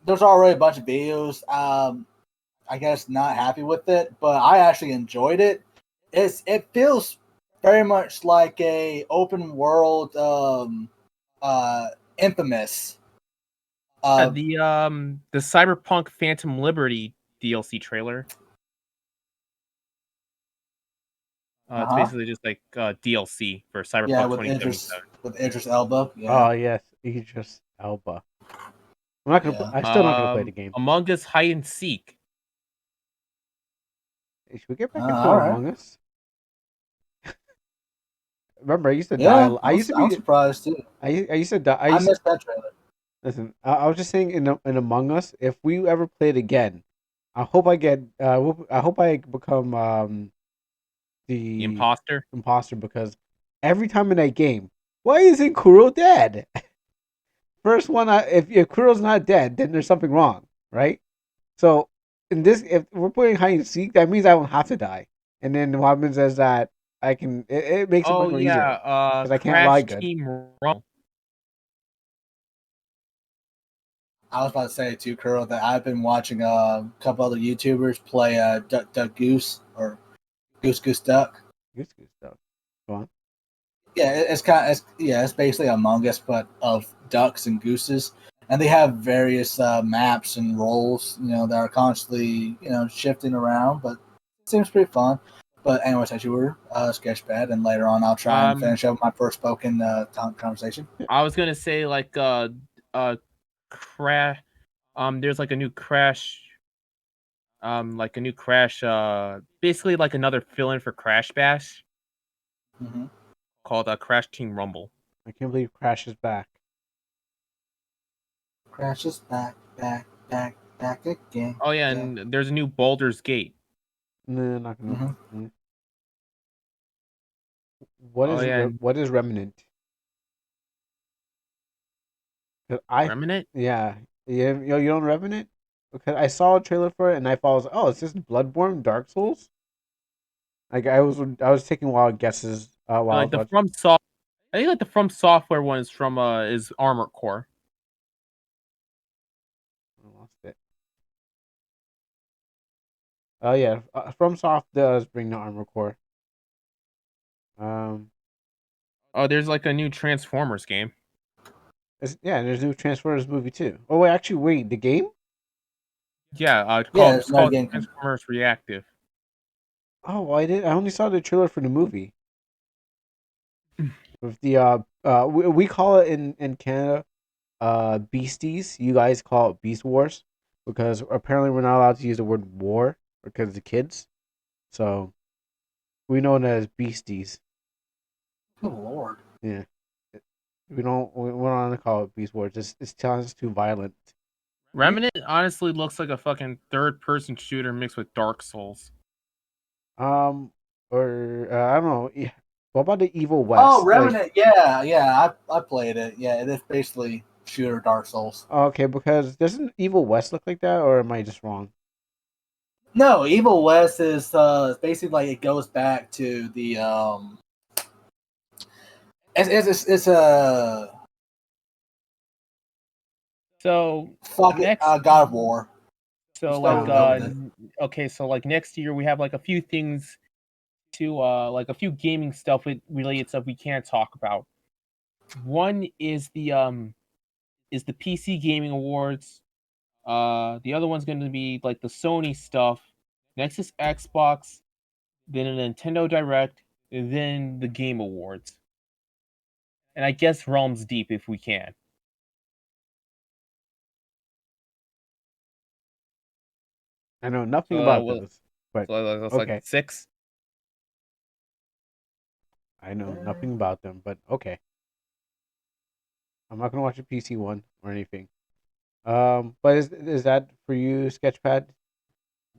there's already a bunch of videos. I guess not happy with it, but I actually enjoyed it. It feels very much like a open world Infamous. The Cyberpunk Phantom Liberty DLC trailer. It's basically just like DLC for Cyberpunk 2077. With Idris Elba. Yeah. Oh yes, Idris Elba. I'm not gonna. I'm still not gonna play the game. Among Us Hide and Seek. Should we get back into Among Us? Remember, I used to die. I'm surprised too. I used to die. I missed that trailer. Listen, I was just saying in Among Us, if we ever played again, I hope I get. I hope I become The the imposter. imposter because every time in that game, why isn't Kuro dead? First one, if Kuro's not dead, then there's something wrong, right? So in this, if we're playing hide and seek, that means I won't have to die. And then what happens is that I can. It makes it much Oh more yeah, easier because I can't lie Crash good. Team Rumble. I was about to say too, Kuro, that I've been watching a couple other YouTubers play Duck Goose or Goose Duck. Good stuff. Go on. Yeah, it's basically Among Us, but of ducks and gooses, and they have various maps and roles, that are constantly, shifting around. But it seems pretty fun. But anyways, as you were Sketchpad, and later on I'll try and finish up my first spoken conversation. I was gonna say like crash. There's like a new Crash. Like a new Crash. Basically like another fill-in for Crash Bash Mm-hmm. called Crash Team Rumble. I can't believe Crash is back. Crash is back again. Oh yeah, and there's a new Baldur's Gate. No, not gonna. Mm-hmm. Oh yeah, and What is Remnant? 'Cause I Remnant. yeah you don't Revenant because I saw a trailer for it and I thought, oh, is this Bloodborne Dark Souls? Like I was taking wild guesses while I Like was the watching. From Soft. I think like the From Software one is from is Armored Core. I lost it. Oh yeah, FromSoft does bring the Armor Core. Um, Oh, there's like a new Transformers game. yeah, there's a new Transformers movie too. Oh wait, actually, wait, the game? Yeah, There's it's another called game. Transformers Reactive. Oh, I did. I only saw the trailer for the movie. With the we call it in Canada Beasties. You guys call it Beast Wars because apparently we're not allowed to use the word war because the kids. So we know it as Beasties. Oh Lord. Yeah, we don't. We don't want to call it Beast Wars. It's telling us too violent. Remnant honestly looks like a fucking third-person shooter mixed with Dark Souls. Or I don't know. What about the Evil Oh, West? Like, Remnant. Yeah. I played it. Yeah, it is basically shooter Dark Souls. okay, because doesn't Evil West look like that, or am I just wrong? No, Evil West is basically like it goes back to the it's a So fuck it, next, God of War. so Let's like go with it. okay, so like next year we have like a few things to like a few gaming stuff with related stuff we can't talk about. One is the PC Gaming Awards. The other one's going to be like the Sony stuff. Next is Xbox, then a Nintendo Direct, and then the Game Awards. And I guess Realms Deep if we can. I know nothing So about those, but that's like okay, 6. I know nothing about them, but okay. I'm not gonna watch a PC one or anything. But is that for you, Sketchpad?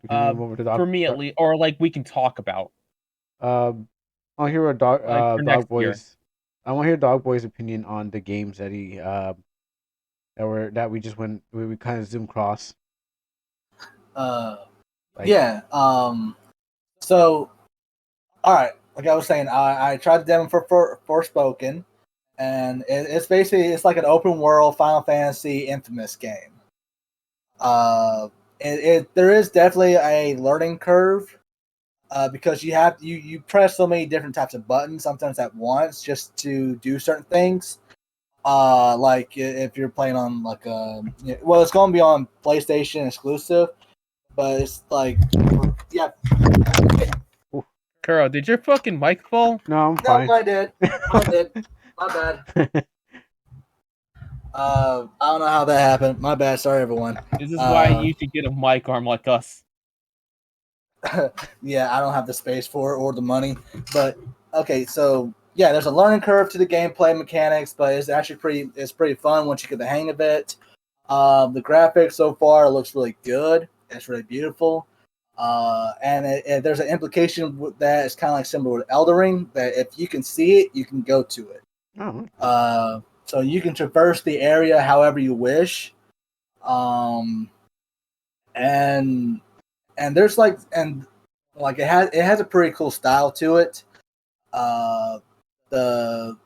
We can move over to For me at least, or like we can talk about Um, I want to hear what like for Dog next year. Boy's. I want to hear Dog Boy's opinion on the games that he that we just went we kind of zoom cross. Like, Yeah. So, all right. Like I was saying, I tried the demo for Spoken, and it's basically it's like an open world Final Fantasy Infamous game. There is definitely a learning curve, because you press so many different types of buttons sometimes at once just to do certain things. Like if you're playing on like well, it's going to be on PlayStation exclusive, but it's like yeah. Kuro, did your fucking mic fall? no, I'm No, fine. I did. My bad. I don't know how that happened. My bad. Sorry, everyone. This is why you should get a mic arm like us. Yeah, I don't have the space for it or the money. But okay, so yeah, there's a learning curve to the gameplay mechanics, but it's actually pretty fun once you get the hang of it. The graphics so far looks really good. it's really beautiful. And there's an implication that is kind of like similar with Eldering, that if you can see it, you can go to it. So you can traverse the area however you wish. And there's like it has a pretty cool style to it. The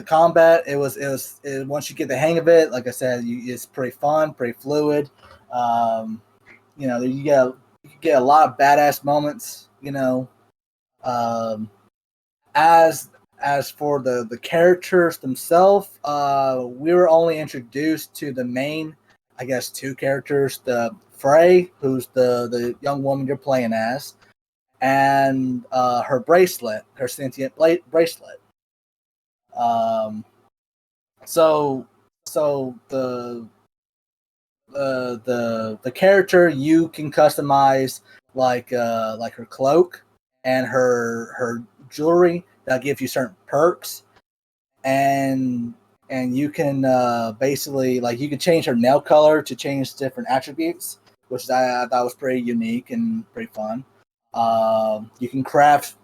combat, it was once you get the hang of it, like I said, it's pretty fun, pretty fluid. You get a lot of badass moments. As for the characters themselves, we were only introduced to the main, I guess, two characters: the Frey, who's the young woman you're playing as, and her bracelet, her sentient bracelet. So the character, you can customize like her cloak and her jewelry that give you certain perks, and you can basically, like, you can change her nail color to change different attributes, which I thought was pretty unique and pretty fun. You can craft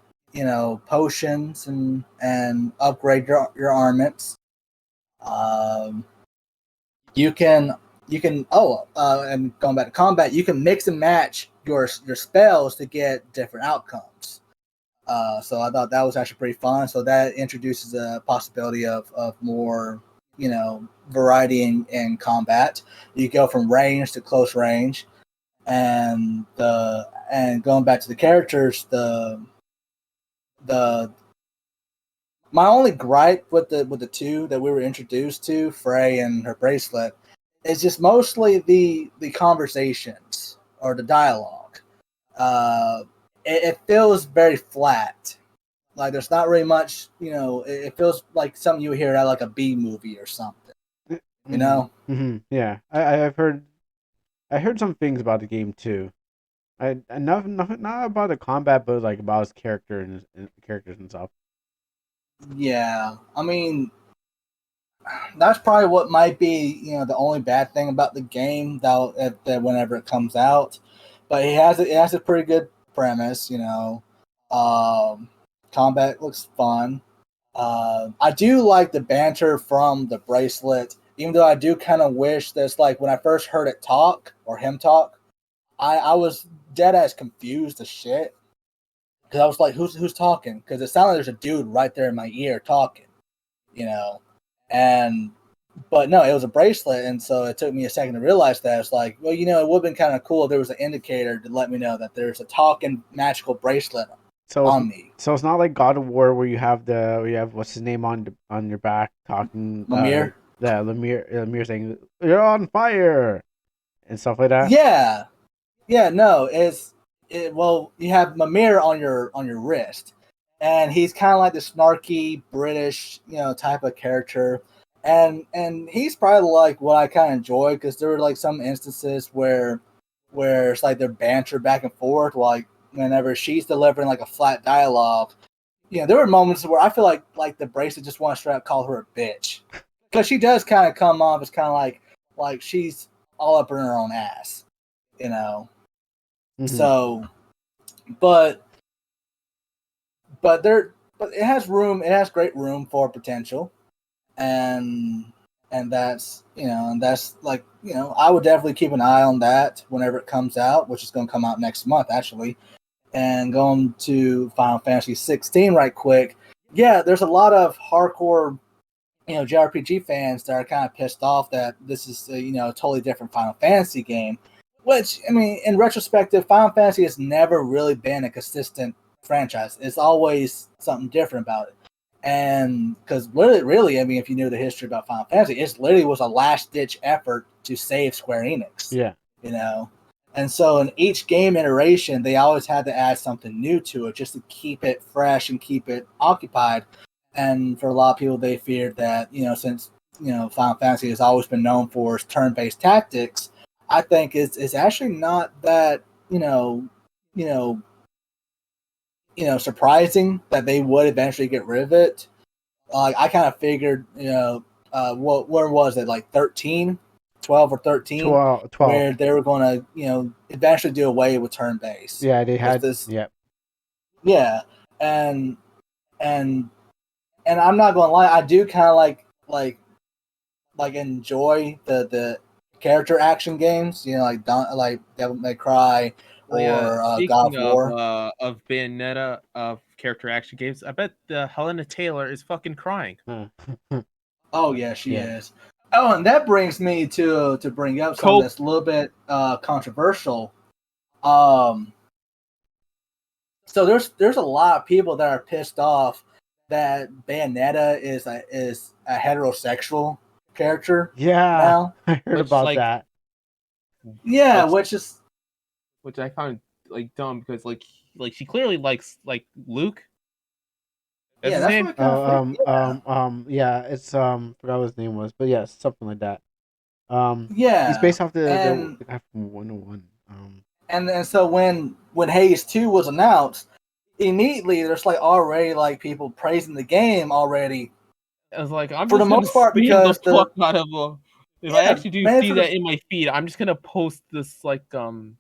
potions and upgrade your armaments. You can and going back to combat, you can mix and match your spells to get different outcomes. So I thought that was actually pretty fun. So that introduces a possibility of more variety in combat. You go from range to close range, and going back to the characters, my only gripe with the two that we were introduced to, Frey and her bracelet, is just mostly the conversations or the dialogue. It feels very flat. Like there's not really much, it feels like something you hear at like a B movie or something. Mm-hmm. Yeah, I heard some things about the game too. Not about the combat, but like about his character and characters and stuff. Yeah, I mean, that's probably what might be, the only bad thing about the game that whenever it comes out. But it has a pretty good premise. Combat looks fun. I do like the banter from the bracelet, even though I do kind of wish that's like when I first heard it talk or him talk, I was dead ass confused as shit. Because I was like, who's talking? Because it sounded like there's a dude right there in my ear talking, but no, it was a bracelet, and so it took me a second to realize that. It's like, well, it would have been kind of cool if there was an indicator to let me know that there's a talking magical bracelet on me. So it's not like God of War where you have what's his name on your back talking. Lemire? Lemire saying you're on fire and stuff like that. Yeah, no, well, you have Mimir on your wrist, and he's kind of like the snarky British, type of character, and he's probably like what I kind of enjoy, because there were like some instances where it's like they're banter back and forth, like whenever she's delivering like a flat dialogue, there were moments where I feel like the bracelet just wants to straight up call her a bitch, because she does kind of come off as kind of like she's all up in her own ass, Mm-hmm. So, but it has room. It has great room for potential, and that's like I would definitely keep an eye on that whenever it comes out, which is going to come out next month actually. And going to Final Fantasy 16 right quick. Yeah, there's a lot of hardcore JRPG fans that are kind of pissed off that this is a totally different Final Fantasy game. Which, I mean, in retrospective, Final Fantasy has never really been a consistent franchise. It's always something different about it. And because really, I mean, if you knew the history about Final Fantasy, it literally was a last-ditch effort to save Square Enix. Yeah. And so in each game iteration, they always had to add something new to it just to keep it fresh and keep it occupied. And for a lot of people, they feared that, since, Final Fantasy has always been known for its turn-based tactics, I think it's actually not that surprising that they would eventually get rid of it. I kind of figured where was it, like 13 12 or 13, 12. where they were going to, eventually do away with turn based. Yeah, they had this. Yep. Yeah, and and I'm not going to lie, I do kind of like enjoy the character action games. Like Devil May Cry or God Speaking of War. of Bayonetta of character action games, I bet Helena Taylor is fucking crying. Oh yeah, she Yeah. is. Oh, and that brings me to bring up something that's a little bit controversial. So there's a lot of people that are pissed off that Bayonetta is a heterosexual character. Yeah, Now, I heard about that. Yeah, which I found like dumb because like she clearly likes like Luke. That's his name. what I kind of Yeah, it's forgot what his name was, but yeah, something like that. He's yeah, based off the and guy from 101. and so when Hades 2 was announced, immediately there's like already like people praising the game already. I was like, I'm for just the most part because the fuck out of if I actually do see that in my feed, I'm just gonna post this like And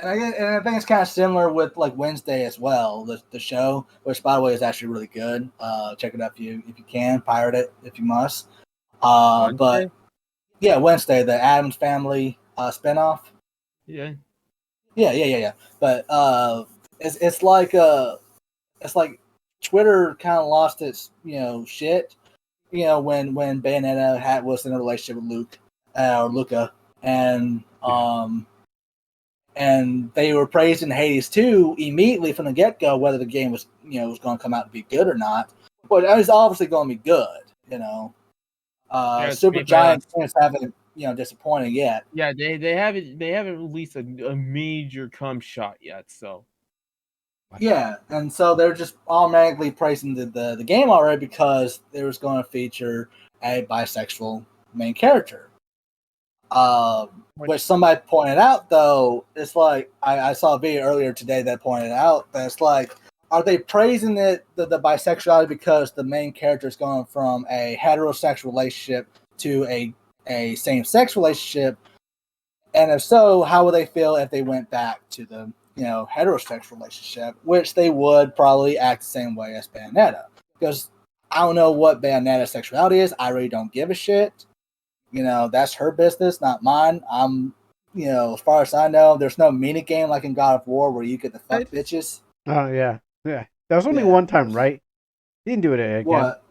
I think it's kind of similar with like Wednesday as well, the show, which by the way is actually really good. Check it out if you can, pirate it if you must. But yeah, Wednesday, the Addams Family spinoff. Yeah. But it's like Twitter kind of lost its shit. When Bayonetta was in a relationship with Luke or Luca, and and they were praising Hades 2 immediately from the get go, whether the game was was going to come out to be good or not. But it was obviously going to be good. Super Giant fans haven't disappointed yet. Yeah, they haven't released a major cum shot yet. So yeah, and so they're just automatically praising the game already because it was going to feature a bisexual main character. Which somebody pointed out, though, it's like I saw a video earlier today that pointed out that it's like, are they praising the bisexuality because the main character is going from a heterosexual relationship to a same-sex relationship? And if so, how would they feel if they went back to the heterosexual relationship, which they would probably act the same way as Bayonetta? Because I don't know what Bayonetta's sexuality is. I really don't give a shit. That's her business, not mine. I'm, as far as I know, there's no mini game like in God of War where you get the fuck bitches. Oh yeah. That was only one time, right? He didn't do it again. What?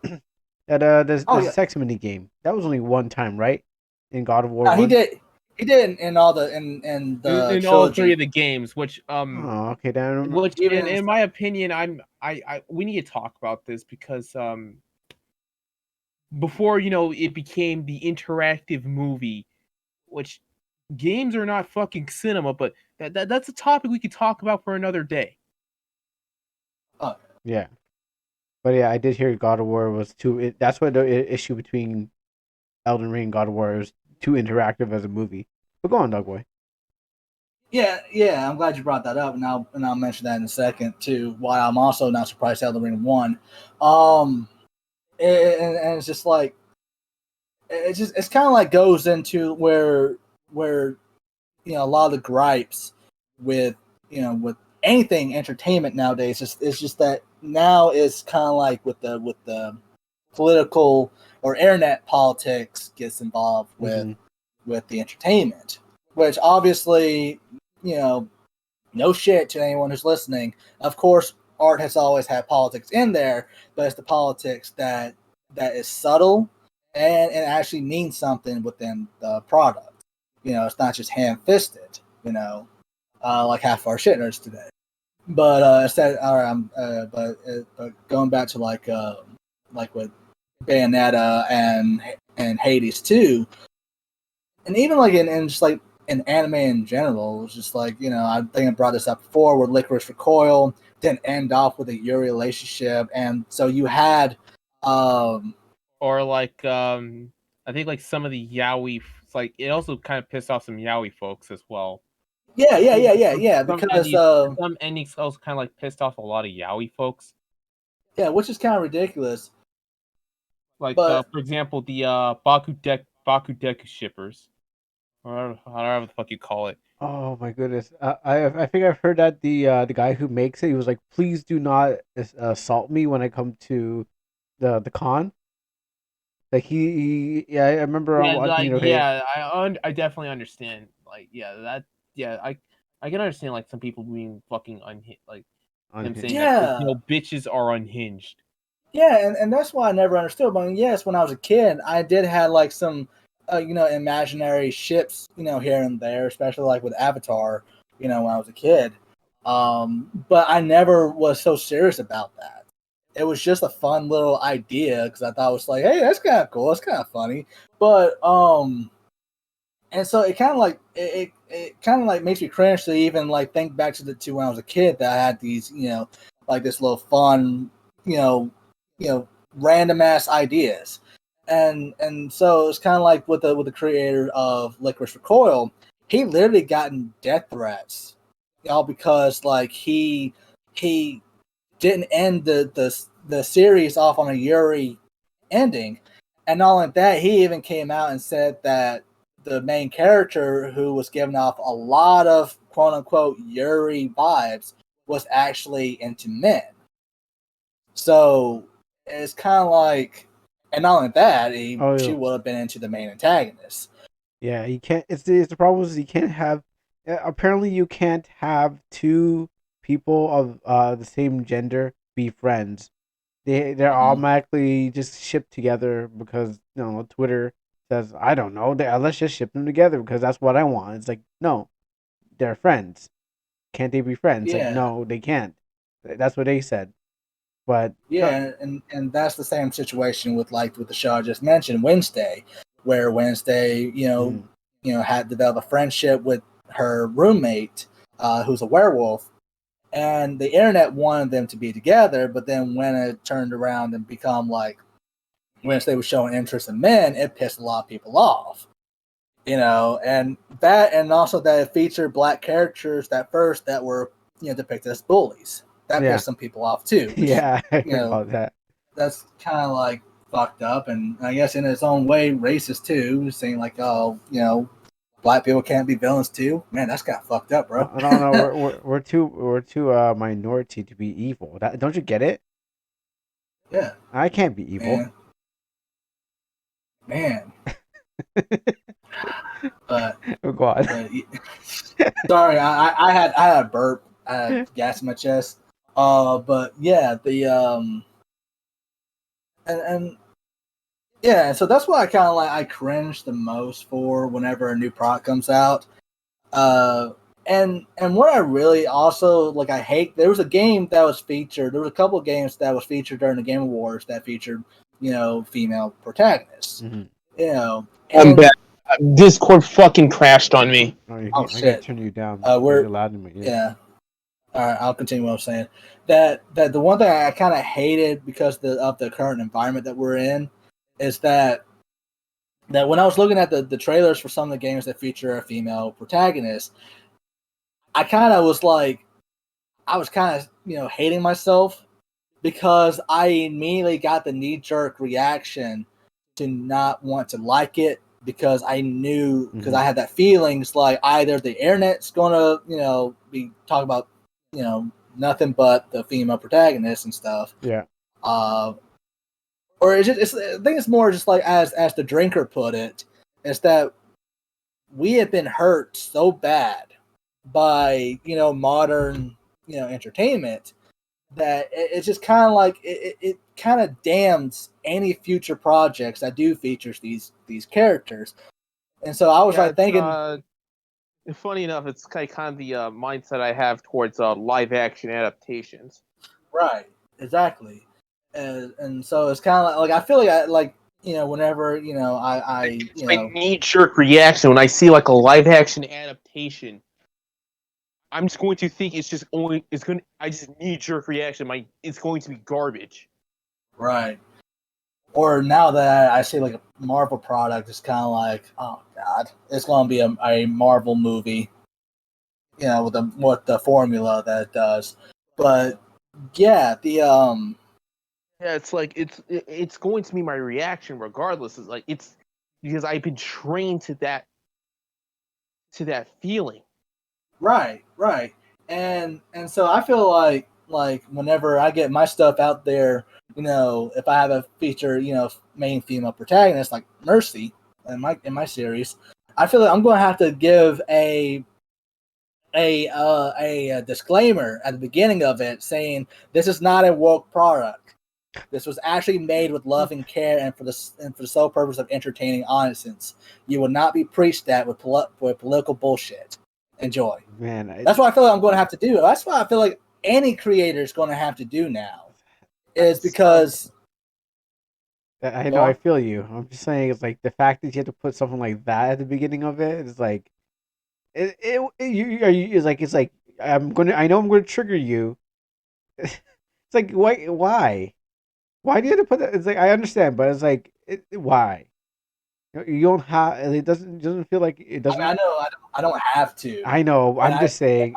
At the sex mini game. That was only one time, right? In God of War. No, he did. He did in all the in all three of the games, which Oh, okay, then. Which in my opinion, I we need to talk about this because before it became the interactive movie, which games are not fucking cinema, but that's a topic we could talk about for another day. Yeah, but yeah, I did hear God of War was too. That's what the issue between Elden Ring and God of War is too interactive as a movie. But go on, Dogboy. Yeah. I'm glad you brought that up, and I'll mention that in a second too. Why I'm also not surprised Elden Ring won. And it's just like it's kind of like goes into where a lot of the gripes with with anything entertainment nowadays it's just that now it's kind of like with the political or internet politics gets involved with the entertainment, which obviously no shit to anyone who's listening. Of course, art has always had politics in there, but it's the politics that is subtle and it actually means something within the product. It's not just ham-fisted. Like half our shit nerds today. But instead, but going back to like with Bayonetta and Hades 2, and even like in just like in anime in general, it's just like I think I brought this up before, where Licorice Recoil didn't end off with a Yuri relationship, and so you had or like I think like some of the yaoi, like it also kind of pissed off some yaoi folks as well. Yeah. Because some endings also kind of like pissed off a lot of yaoi folks. Yeah, which is kind of ridiculous. Like But for example, the Baku Deku shippers, or however the fuck you call it. Oh my goodness! I think I've heard that the guy who makes it, he was like, "Please do not assault me when I come to the con." Like yeah, I remember Yeah, watching like okay yeah, I definitely understand. Like yeah, I can understand like some people being fucking unhinged, like on them him. saying that yeah, bitches are unhinged. yeah, and that's why I never understood. But yes, when I was a kid, I did have like some, imaginary ships, here and there, especially like with Avatar, when I was a kid. But I never was so serious about that. It was just a fun little idea because I thought it was like, hey, that's kind of cool, that's kind of funny. But and so it kind of like it kind of like makes me cringe to even like think back to when I was a kid that I had these, like this little fun, you know, random ass ideas, and so it's kind of like with the creator of Licorice Recoil, he literally gotten death threats, all because like he didn't end the series off on a Yuri ending, and not only that, he even came out and said that the main character, who was giving off a lot of quote unquote Yuri vibes, was actually into men. So it's kind of like, and not only that, Oh she yeah. would have been into the main antagonist. Yeah, you can't. It's the problem is you can't have. Apparently, you can't have two people of the same gender be friends. They're Mhm. automatically just shipped together because Twitter says I don't know. Let's just ship them together because that's what I want. It's like no, they're friends. Can't they be friends? Like Yeah, no, they can't. That's what they said. But no, yeah, and that's the same situation with the show I just mentioned, Wednesday, where Wednesday, mm, had developed a friendship with her roommate, who's a werewolf, and the internet wanted them to be together, but then when it turned around and become like Wednesday was showing interest in men, it pissed a lot of people off. And that, and also that it featured black characters that were depicted as bullies. That yeah, pissed some people off too, which yeah, I you heard know about that. that's kind of like fucked up, and I guess in its own way racist too, saying like, oh, black people can't be villains too. Man, that's got fucked up, bro. No, no, we're too minority to be evil. Don't you get it? Yeah, I can't be evil. man, man. But Oh God. but sorry, I had a burp, I had gas in my chest. But yeah, the and yeah, so that's what I kind of like. I cringe the most for whenever a new product comes out. Uh, and what I really also like, I hate. There was a game that was featured. There was a couple of games that was featured during the Game Awards that featured, female protagonists. Mm-hmm. I'm And back. Discord fucking crashed on me. Oh, oh I gotta shit, turn you down because we're you're loud in my ear. yeah. All right, I'll continue what I'm saying. That the one thing I kind of hated because of the current environment that we're in is that when I was looking at the trailers for some of the games that feature a female protagonist, I kind of was like, I was kind of hating myself because I immediately got the knee jerk reaction to not want to like it because I knew, because Mm-hmm. I had that feelings like either the internet's gonna be talking about nothing but the female protagonist and stuff, Yeah. uh, or I think it's more just like as the drinker put it, is that we have been hurt so bad by modern entertainment that it's just kind of like it kind of damns any future projects that do features these characters. And so I was Yeah, like it's thinking, funny enough, it's kind of the mindset I have towards live action adaptations. right, exactly, and so it's kind of like I feel like whenever I It's my knee jerk reaction when I see like a live action adaptation. I'm just going to think I just knee jerk reaction. It's going to be garbage. right. Or now that I see like a Marvel product, it's kind of like, oh god, it's gonna be a Marvel movie, with the formula that it does. But yeah, Yeah, it's like it's going to be my reaction regardless. It's like it's because I've been trained to that feeling. Right, right. And so I feel like whenever I get my stuff out there, if I have a feature, main female protagonist like Mercy in my series, I feel like I'm going to have to give a disclaimer at the beginning of it saying this is not a woke product. This was actually made with love and care, and for the sole purpose of entertaining audiences. You will not be preached at with political bullshit. Enjoy. Man, That's what I feel like I'm going to have to do. That's what I feel like any creator is going to have to do now. Is because I go know I on. feel you. I'm just saying it's like the fact that you have to put something like that at the beginning of it is like it's like I know I'm gonna trigger you. It's like why do you have to put that? It's like I understand, but it's like why you don't have it doesn't feel like it I mean, I doesn't. know I don't have to, I know. and I'm just saying.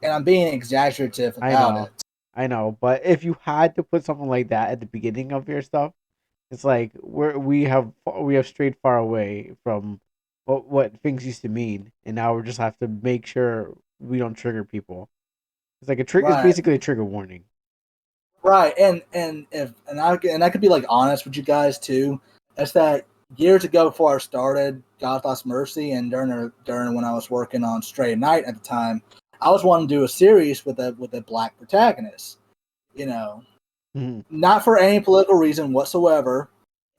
I'm being exaggerative I about know. it. I know. But if you had to put something like that at the beginning of your stuff, it's like we have strayed far away from what things used to mean, and now we just have to make sure we don't trigger people. It's like a trigger. It's Right. basically a trigger warning. Right, and I could be like honest with you guys too. It's that years ago before I started God Lost Mercy, and during when I was working on Stray Night at the time, I was wanting to do a series with a black protagonist. Mhm. Not for any political reason whatsoever.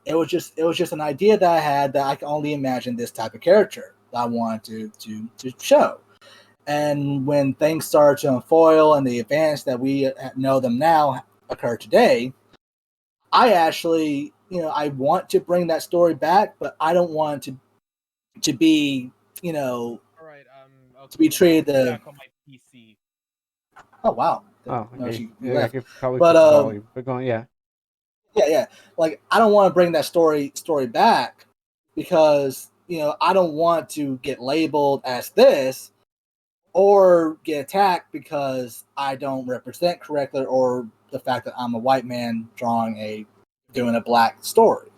It was just an idea that I had that I could only imagine this type of character that I wanted to show. And when things started to unfoil and the events that we know them now occur today, I actually, I want to bring that story back, but I don't want to be, All right. to be Okay. treated I'm the. back on my PC. Oh wow, Oh, no, okay. she Yeah, I left. could probably But fix the volume. But going, yeah. yeah, yeah. Like I don't want to bring that story back because I don't want to get labeled as this or get attacked because I don't represent correctly or the fact that I'm a white man doing a black story.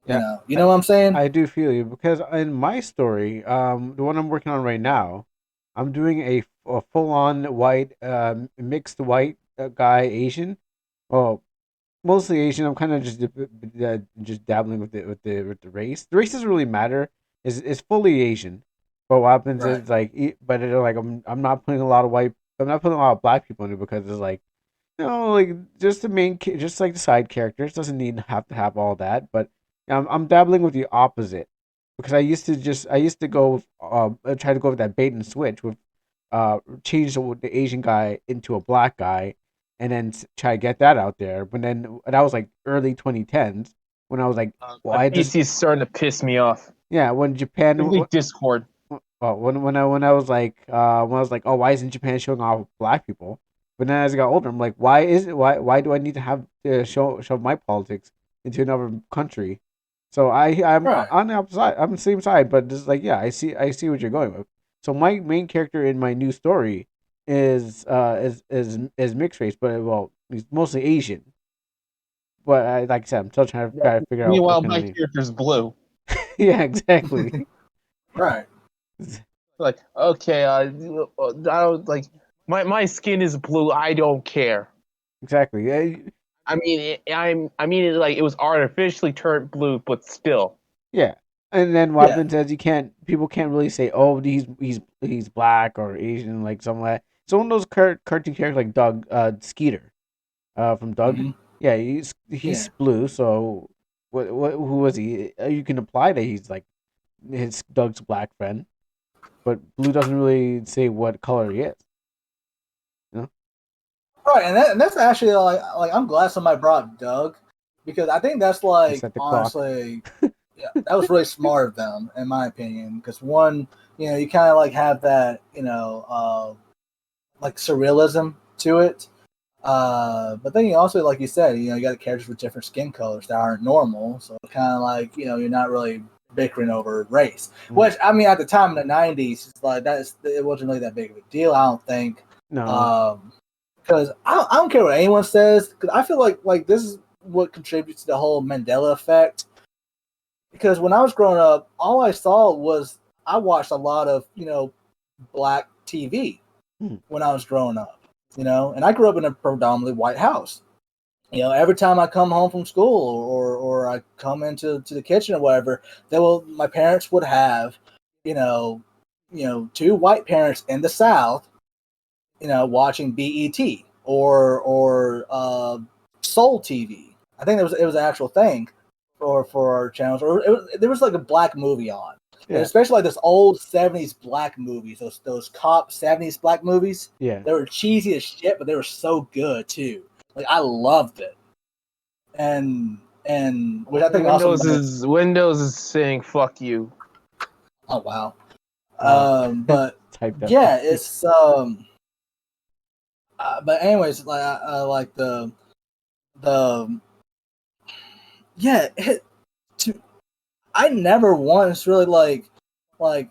Yeah. You know what I'm saying? I do feel you because in my story, the one I'm working on right now, I'm doing a full on white, mixed white guy Asian. Well, mostly Asian. I'm kind of just dabbling with the race. The race doesn't really matter. Is fully Asian. But what happens Right. is like, but like I'm not putting a lot of white. I'm not putting a lot of black people in it because it's like like just just like the side characters doesn't need have to have all that. But I'm dabbling with the opposite because I used to go try to go with that bait and switch with change the Asian guy into a black guy and then try to get that out there. But then that was like early 2010s when I was like, well, My I just PC is starting to piss me off. yeah when Japan Particularly Discord. when I was like, oh, why isn't Japan showing off black people? But then as I got older, I'm like, why do I need to have to show my politics into another country? So I'm Right. on the opposite side. I'm the same side, but just like yeah, I see what you're going with. So my main character in my new story is mixed race, but well, he's mostly Asian. But like I said, I'm still trying to figure out what Meanwhile, kind of my name. character's blue. Yeah, exactly. Right. Like, okay, I don't like my skin is blue. I don't care. Exactly. I mean, like it was artificially turned blue, but still. Yeah. And then Yeah. Wapman says people can't really say, oh, he's black or Asian, like something like that. So one of those cartoon characters like Doug, Skeeter, from Doug. Hmm. Yeah, he's Yeah. blue. So who was he? You can imply that he's like his Doug's black friend, but blue doesn't really say what color he is. You know? Right, and that's actually like I'm glad somebody brought Doug because I think that's They like set the clock. honestly, yeah, that was really smart of them in my opinion. Because one, you kind of like have that, like surrealism to it. But then you also, like you said, you got characters with different skin colors that aren't normal, so kind of like you're not really bickering over race. Mm. Which I mean, at the time in the '90s, it's like it wasn't really that big of a deal. I don't think. No. Um, because I don't care what anyone says, because I feel like this is what contributes to the whole Mandela effect. Because when I was growing up, all I saw was I watched a lot of black TV when I was growing up, and I grew up in a predominantly white house. Every time I come home from school or I come into the kitchen or whatever, my parents would have, two white parents in the South, watching BET or Soul TV. I think it was an actual thing for our channels, or there was like a black movie on. Yeah. And especially like those old 70s black movies, those cop 70s black movies. Yeah. They were cheesy as shit, but they were so good too. Like I loved it. And which I think Windows is saying fuck you. Oh wow. But yeah, it's but anyways, like I like the I never once really like I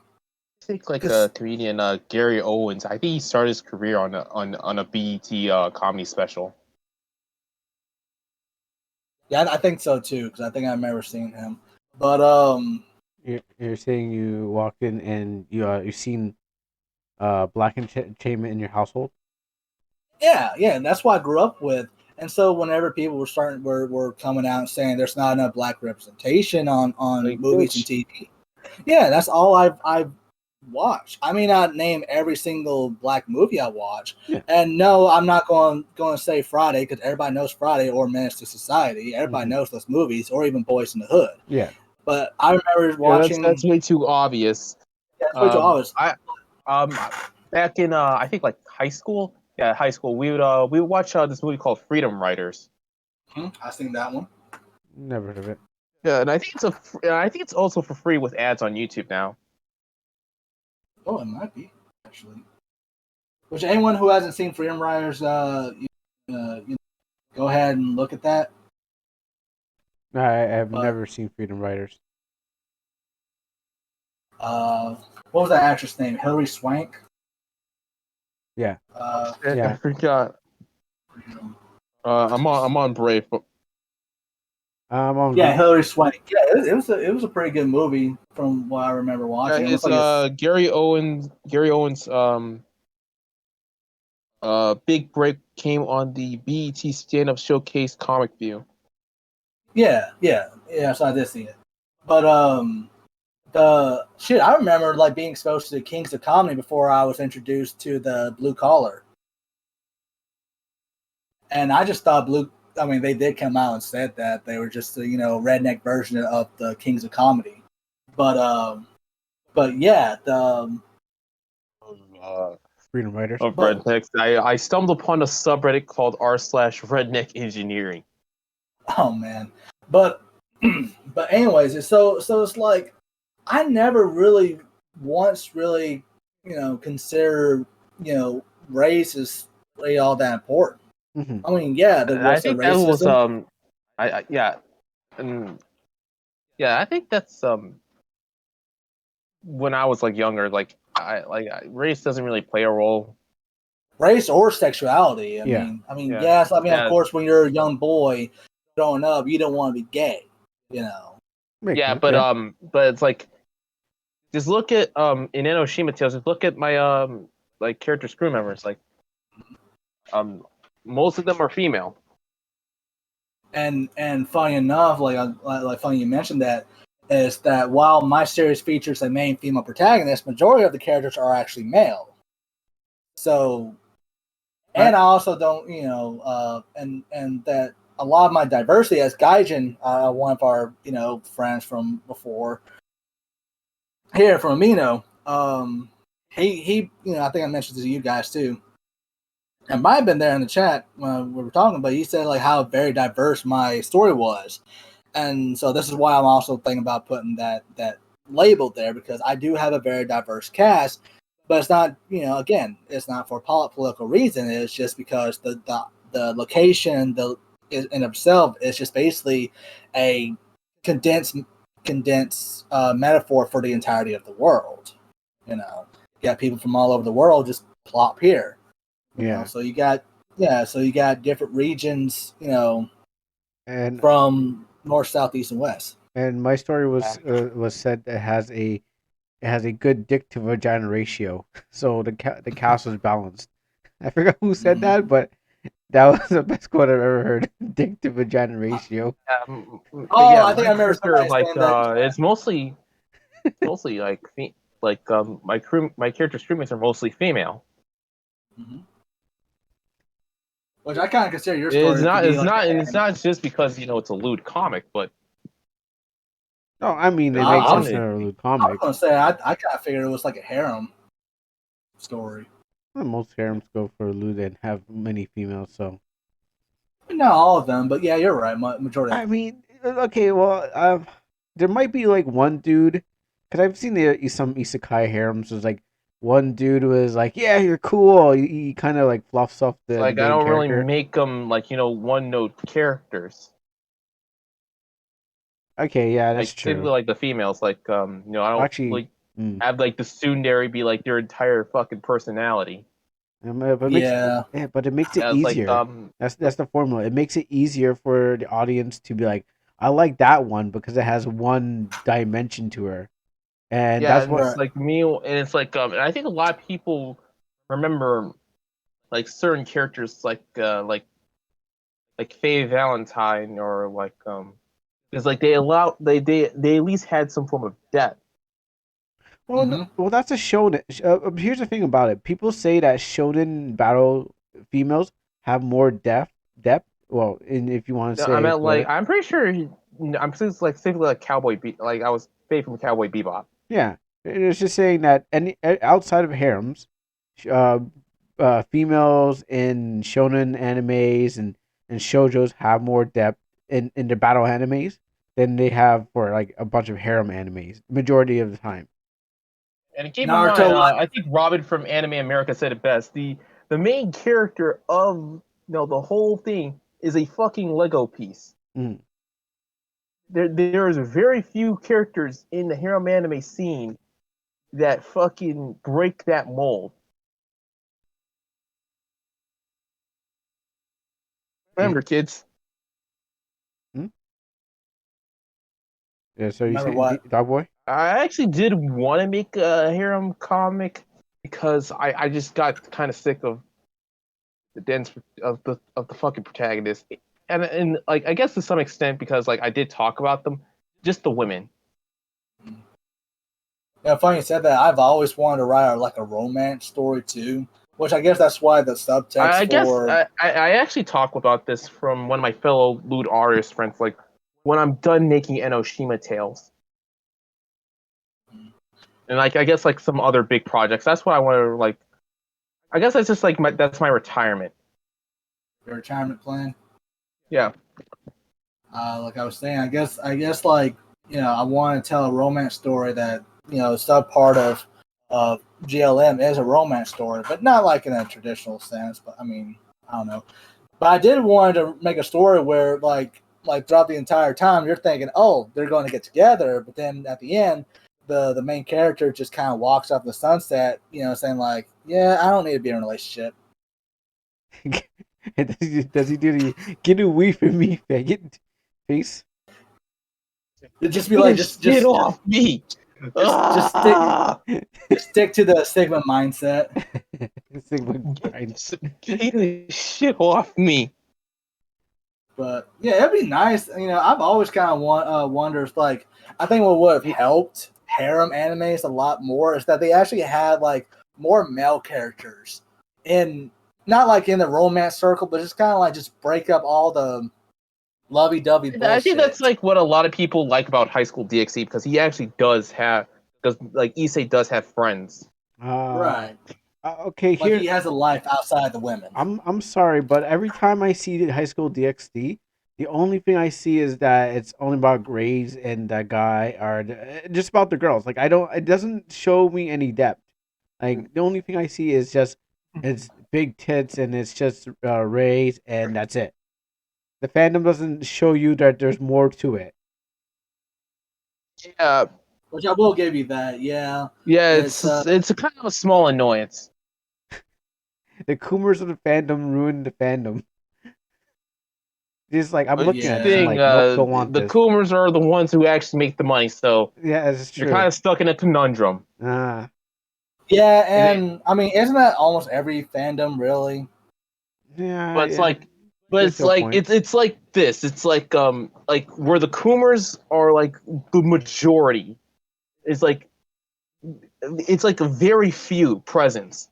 think like a comedian Gary Owens. I think he started his career on a BET comedy special. Yeah, I think so too, because I think I remember seeing him. But you're saying you walked in and you've seen black entertainment in your household? Yeah, and that's what I grew up with. And so whenever people were coming out and saying there's not enough black representation on like movies and TV, yeah, that's all I've watched. I may not name every single black movie I watch, and no, I'm not going to say Friday, because everybody knows Friday or Menace to Society. Everybody knows those movies, or even Boys in the Hood. Yeah, but I remember watching. That's way too obvious. Yeah, that's way too obvious. Back in I think like high school. Yeah, high school. We would watch this movie called Freedom Writers. I've seen that one. Never heard of it. Yeah, and I think it's also for free with ads on YouTube now. Oh, it might be actually. Which anyone who hasn't seen Freedom Writers, go ahead and look at that. No, I have never seen Freedom Writers. What was that actress name? Hilary Swank. Yeah. I forgot. I'm on Brave. But... Hilary Swank. Yeah, it was a pretty good movie from what I remember watching. Yeah, Gary Owens. Big break came on the BET stand-up showcase Comic View. Yeah. So I did see it, but the shit I remember like being exposed to the Kings of Comedy before I was introduced to the Blue Collar, and I just thought they did come out and said that they were just a redneck version of the Kings of Comedy, but yeah, the Freedom Writers of rednecks. I stumbled upon a subreddit called r/redneck engineering. Oh man, but anyways, so it's like I never really once really consider race is really all that important. I mean, yeah, I think that was I think that's when I was like younger, like race doesn't really play a role. Race or sexuality. I mean, yes. I mean, of course, when you're a young boy growing up, you don't want to be gay, But it's like, just look at in Enoshima Tales. Just look at my like characters, crew members. Like, most of them are female. And funny enough, like funny you mentioned that, is that while my series features a main female protagonist, majority of the characters are actually male. So, and I also don't, and that a lot of my diversity, as Gaijin, one of our friends from before here from Amino, he I think I mentioned to you guys too. It might have been there in the chat when we were talking, but he said like how very diverse my story was, and so this is why I'm also thinking about putting that label there, because I do have a very diverse cast, but it's not again, it's not for political reason. It's just because the location in itself is just basically a condensed metaphor for the entirety of the world. You got people from all over the world just plop here. So you got Yeah, so you got different regions, And from north, south, east, and west. my story was said that it has a good dick to vagina ratio, so the cast was balanced. I forgot who said Mhm. that, but that was the best quote I've ever heard. Dick to vagina ratio. Oh, Yeah, I think my I remember character somebody like saying that. it's mostly like my character's crewmates are mostly female. Mhm. Which I kind of consider your It's story to not be it's like not an and it's not just because it's a lewd comic, but No, I mean it I makes sense wanted in it to a be. Lulu I was comic. gonna say I kind of figured it was like a harem story. Well, most harems go for Lulu and have many females, so Not all of them, but yeah, you're right. Majority of I them. mean, okay, well, there might be like one dude, because I've seen some isekai harems. Was like one dude was like, "Yeah, you're cool." He kind of like fluffs off It's the like I main don't really character. make them one note characters. Okay, yeah, that's Like typically true. like the females, I don't Actually, like mm, have like the tsundere be like their entire fucking personality. but Yeah. it makes it Yeah, it's like easier. That's the formula. It makes it easier for the audience to be like, "I like that one because it has one dimension to her," and yeah, that's and what. it's Right. like me, and it's and I think a lot of people remember like certain characters like Faye Valentine or because like they at least had some form of depth. Well, no, Hmm. well, that's a shonen. Here's the thing about it. People say that shonen battle females have more depth. Well, and if you want to I say meant what, I'm pretty sure I'm just like specifically like I was Faye from Cowboy Bebop. yeah, it's just saying that outside of harems, uh, females in shonen animes and shoujos have more depth in their battle animes than they have for like a bunch of harem animes. Majority of the time. And keep in mind, Naruto. I think Robin from Anime America said it best. The main character of the whole thing is a fucking Lego piece. Mm. There's very few characters in the harem anime scene that fucking break that mold. Yeah. Remember, kids. Mm? Yeah. So you Remember saying what? Dog Boy? I actually did want to make a harem comic because I just got kind of sick of the dense of the fucking protagonist, and like I guess to some extent because like I did talk about them, just the women. Yeah, funny you said that. I've always wanted to write like a romance story too, which I guess that's why the subtext I guess for. I actually talk about this from one of my fellow lewd artist friends. Like when I'm done making Enoshima tales, and like I guess like some other big projects. That's what I want to like. I guess that's just like that's my retirement. Your retirement plan. Yeah. Like I was saying, I guess like I want to tell a romance story that sub part of GLM is a romance story, but not like in a traditional sense. But I mean, I don't know. But I did want to make a story where like throughout the entire time you're thinking, oh, they're going to get together, but then at the end, the main character just kind of walks off the sunset, saying like, yeah, I don't need to be in a relationship. Does he do the get away from me, faggot face? It'd just be like, Get off me! just stick Ah! just stick to the Sigma mindset. Sigma grind. Get the shit off me! But yeah, it'd be nice. I've always kind of wondered if, like, I think what would have helped harem animes a lot more is that they actually had like more male characters, in not like in the romance circle, but just kind of like just break up all the lovey-dovey I think that's bullshit. like what a lot of people like about High School DxD because he actually because like Issei does have friends. Right. Okay, Like here he has a life outside the women. I'm sorry, but every time I see the High School DxD, the only thing I see is that it's only about grades and that guy, or just about the girls. Like I don't, it doesn't show me any depth. Like the only thing I see is just it's big tits and it's just rays and that's it. The fandom doesn't show you that there's more to it. Yeah, Which I will give you that. Yeah. yeah, It's it's a kind of a small annoyance. The Coomers of the fandom ruined the fandom. Just like I'm But looking yeah. at this, I'm thing, like, nope, don't want the this. Coomers are the ones who actually make the money, so Yeah, it's you're true. kind of stuck in a conundrum. Ah, Yeah, And and I mean, isn't that almost every fandom really? yeah, But it's yeah. like, but Get it's to a like point. it's like this. It's like where the Coomers are like the majority. It's like a very few presence.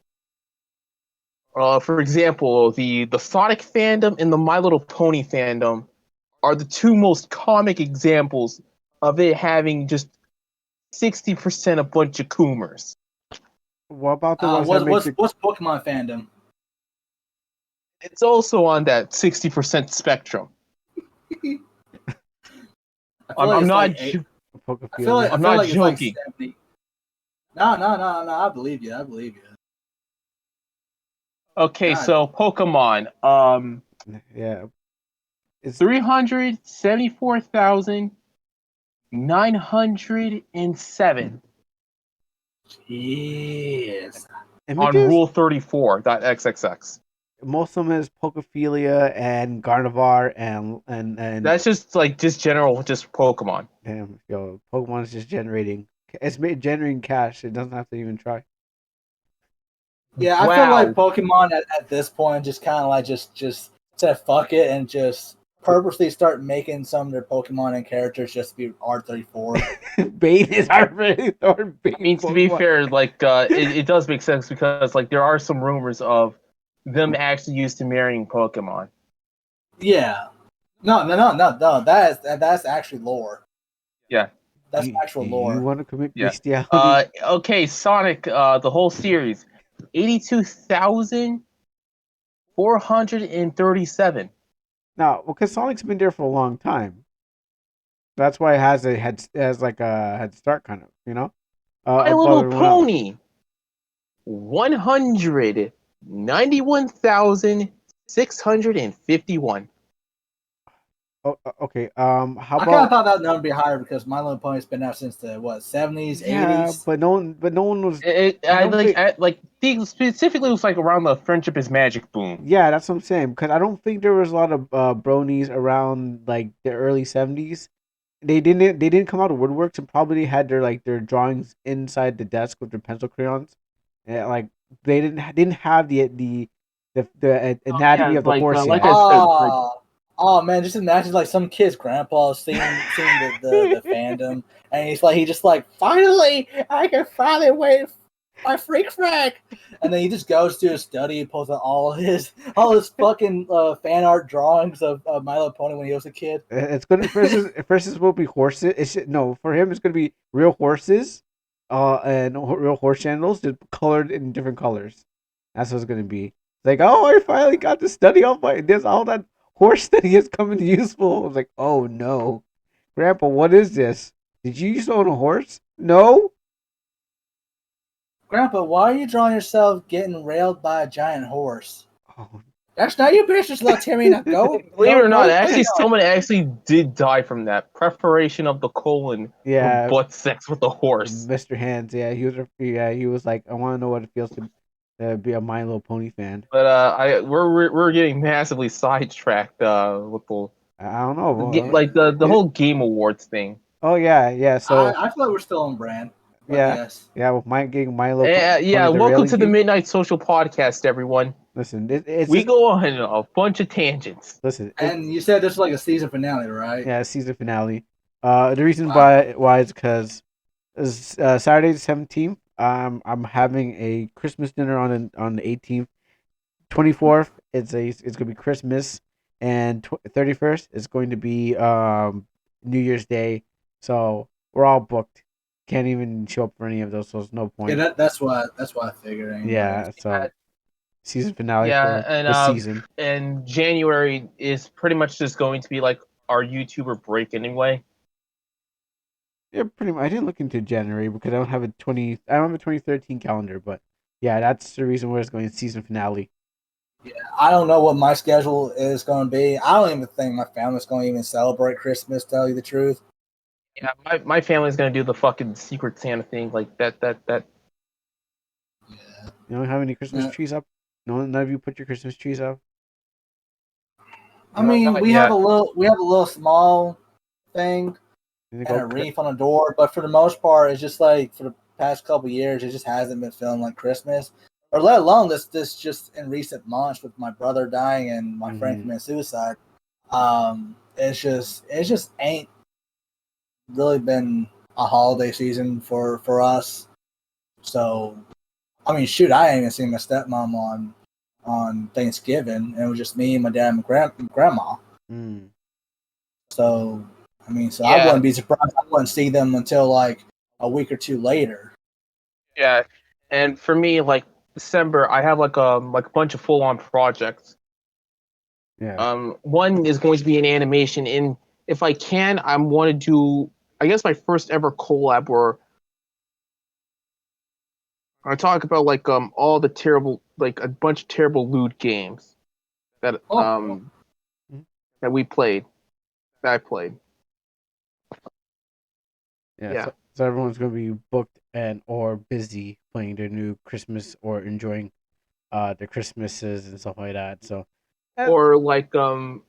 For example, the Sonic fandom and the My Little Pony fandom are the two most comic examples of it having just 60% a bunch of Coomers. What about the ones that What's make what's the? what's Pokemon fandom? It's also on that 60% spectrum. I feel I'm, like I'm it's not like eight. I feel Pokophilia? like I I'm feel not like it's like joking. 70. No. I believe you. I believe you. Okay, God, so Pokemon. Yeah, it's 374,907 jeez. on images. Rule 34.xxx. Most of them is Pokophilia and Gardevoir and That's just general just Pokemon. damn, yo, Pokemon is just generating. It's generating cash. It doesn't have to even try. Yeah, I feel like Wow. Pokemon at this point just kind of like just said fuck it and just purposely start making some of their Pokemon and characters just to be R34. Bane is already or I mean, Bane to be Pokemon. fair, it does make sense because there are some rumors of them actually used to marrying Pokemon. Yeah. No. That's actually lore. Yeah. That's Do actual you lore. want to commit Yeah. bestiality? Okay, Sonic, the whole series, 82,437. No, because Sonic's been there for a long time. That's why it has like a head start, kind of, My above Little everyone else. Pony, 191,651. Oh, okay. How I kind of about thought that number would be higher because My Little Pony's been out since the what 70s, yeah? 80s. But no one was. It, I I don't think. like things specifically was like around the Friendship is Magic boom. Yeah, that's what I'm saying. Because I don't think there was a lot of bronies around like the early '70s. They didn't come out of woodworks and probably had their drawings inside the desk with their pencil crayons. And, like they didn't have the Oh anatomy yeah, of the horse like yet. I said, like Oh man, just imagine like some kid's grandpa seeing the fandom, and he just like finally I can finally wait my freak frag, and then he just goes to his study and pulls out all his fucking fan art drawings of My Little Pony when he was a kid. It's gonna first it will be horses. No, for him it's gonna be real horses, and real horse sandals just colored in different colors. That's what it's gonna be. Like, oh, I finally got to study all my this all that horse study is coming useful. I was like, oh no, Grandpa, what is this? Did you used to own a horse? No. Grandpa, why are you drawing yourself getting railed by a giant horse? Oh, That's not your business, little Timmy. Now go, believe it or not, go. actually someone actually did die from that preparation of the colon for yeah, butt sex with a horse. Mr. Hands. Yeah, he was like, I want to know what it feels to be a My Little Pony fan. But we're getting massively sidetracked with I don't know. the whole Game Awards thing. Oh yeah. So I feel like we're still on brand, but yeah, yes. yeah. With my getting Milo Pony Yeah, the welcome railing to the game. Midnight Social Podcast, everyone. Listen, it's We just go on a bunch of tangents. listen. And you said this was like a season finale, right? Yeah, season finale. The reason Wow. why is because it's Saturday the 17th. I'm having a Christmas dinner on the 18th. 24th it's gonna be Christmas, and 31st is going to be New Year's Day. So we're all booked. Can't even show up for any of those. So there's no Yeah, point. that's why I figured. Anyways. Yeah. So season finale Yeah, for the season. and January is pretty much just going to be like our YouTuber break anyway. Yeah, pretty much. I didn't look into January because I don't have a 2013 calendar, but yeah, that's the reason why it's going to season finale. Yeah, I don't know what my schedule is going to be. I don't even think my family's going to even celebrate Christmas. Tell you the truth. Yeah, my family's gonna do the fucking Secret Santa thing, like that. Yeah. You don't have any Christmas Yeah. trees up? None of you put your Christmas trees up. I mean, not we yet. have a little small thing and a wreath on the door, but for the most part, it's just like for the past couple years, it just hasn't been feeling like Christmas, or let alone this just in recent months with my brother dying and my friend committing suicide. It just ain't really been a holiday season for us. So, I mean, shoot, I ain't even seen my stepmom on Thanksgiving, and it was just me and my dad and my grandma. Mm. So, I mean, so I Yeah. wouldn't be surprised. I wouldn't see them until like a week or two later. Yeah, and for me, like December, I have like a bunch of full-on projects. Yeah. One is going to be an animation. In if I can, I want to do, I guess, my first ever collab where I talk about like all the terrible, like a bunch of terrible loot games that that we played, that I played. Yeah. Yeah. So everyone's gonna be booked and or busy playing their new Christmas or enjoying the Christmases and stuff like that. So Or like or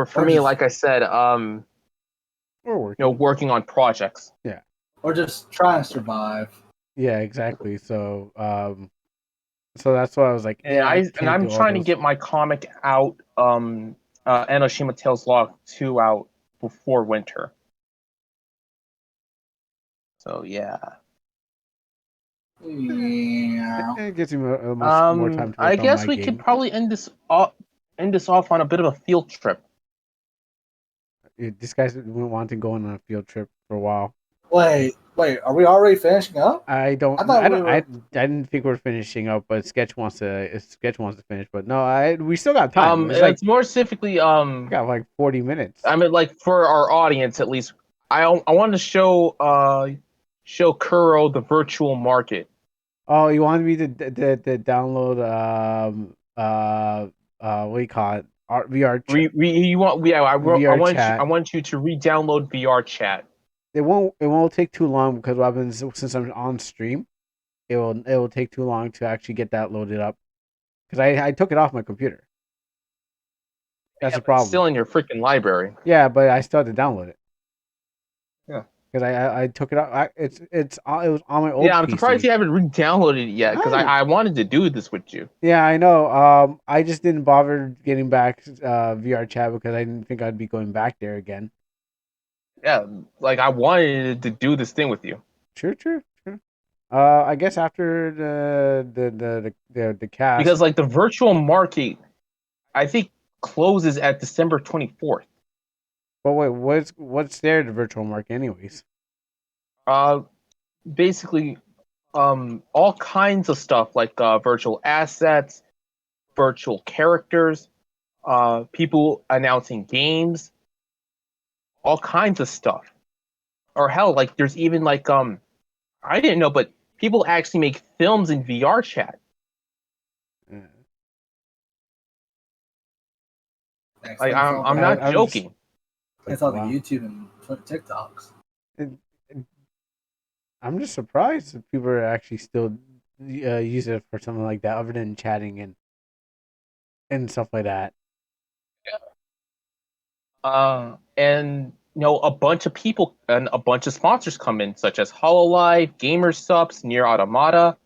for Or me, just- like I said, we're working. working on projects. Yeah. or just try and survive. Yeah, exactly. So so that's why I was like, And yeah, I can't I'm do all trying to those. get my comic out, Enoshima Tales Log 2 out before winter. So yeah. Yeah. It gives me more time to I work on guess my we could game. probably end this off on a bit of a field trip. This guy's been wanting to go on a field trip for a while. Wait, are we already finishing up? I don't. I thought I we don't. were. I didn't think we're finishing up, but Sketch wants to finish. But no, we still got time. It's like It's more specifically, we got like 40 minutes. I mean, like for our audience at least, I wanted to show Kuro the virtual market. Oh, you wanted me to download what do you call it? VR You want VR chat. I want you to re-download VR chat. It won't take too long because what happens since I'm on stream, it will take too long to actually get that loaded up because I took it off my computer. That's Yeah, the but it's problem. still in your freaking library. Yeah, but I still had to download it. Yeah. Because I took it out. It was on my old. Yeah, I'm PC. surprised you haven't re-downloaded it yet because I wanted to do this with you. Yeah, I know. I just didn't bother getting back VR chat because I didn't think I'd be going back there again. Yeah, like I wanted to do this thing with you. True. I guess after the cast. Because like the virtual market, I think closes at December 24th. But wait, what's there the virtual market anyways? Basically, all kinds of stuff like virtual assets, virtual characters, people announcing games, all kinds of stuff. Or hell, like there's even like I didn't know, but people actually make films in VR chat. Like I'm not joking. It's all the Wow. YouTube and TikToks. I'm just surprised that people are actually still use it for something like that, other than chatting and stuff like that. And a bunch of people and a bunch of sponsors come in, such as Hololive, Gamer Subs, Near Automata,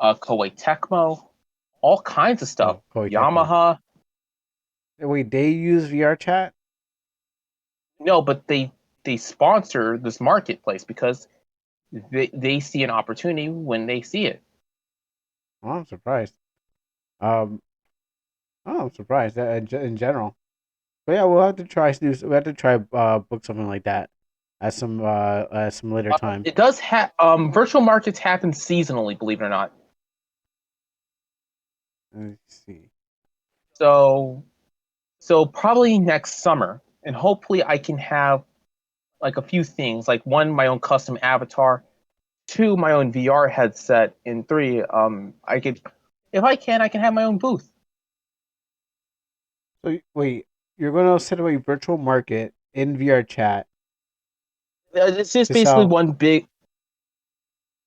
Koei Tecmo, all kinds of stuff. Koei Yamaha. Wait, they use VR chat? No, but they sponsor this marketplace because they see an opportunity when they see it. Well, I'm surprised. I'm surprised in general. But yeah, we'll have to try book something like that at some later time. It does have virtual markets happen seasonally, believe it or not. Let's see. So probably next summer, and hopefully I can have like a few things, like one, my own custom avatar, two, my own VR headset, and three, I could, if I can have my own booth. So wait, you're gonna set up a virtual market in VR chat? It's just basically one big.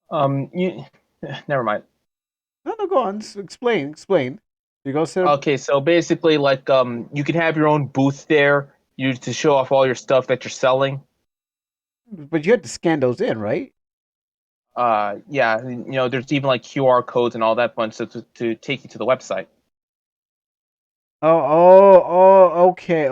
You, never mind. No, go on. Explain. You go sit up, Okay, so basically, like, you can have your own booth there, you to show off all your stuff that you're selling. but you had to scan those in, right? Yeah, there's even like QR codes and all that fun stuff to take you to the website. Okay.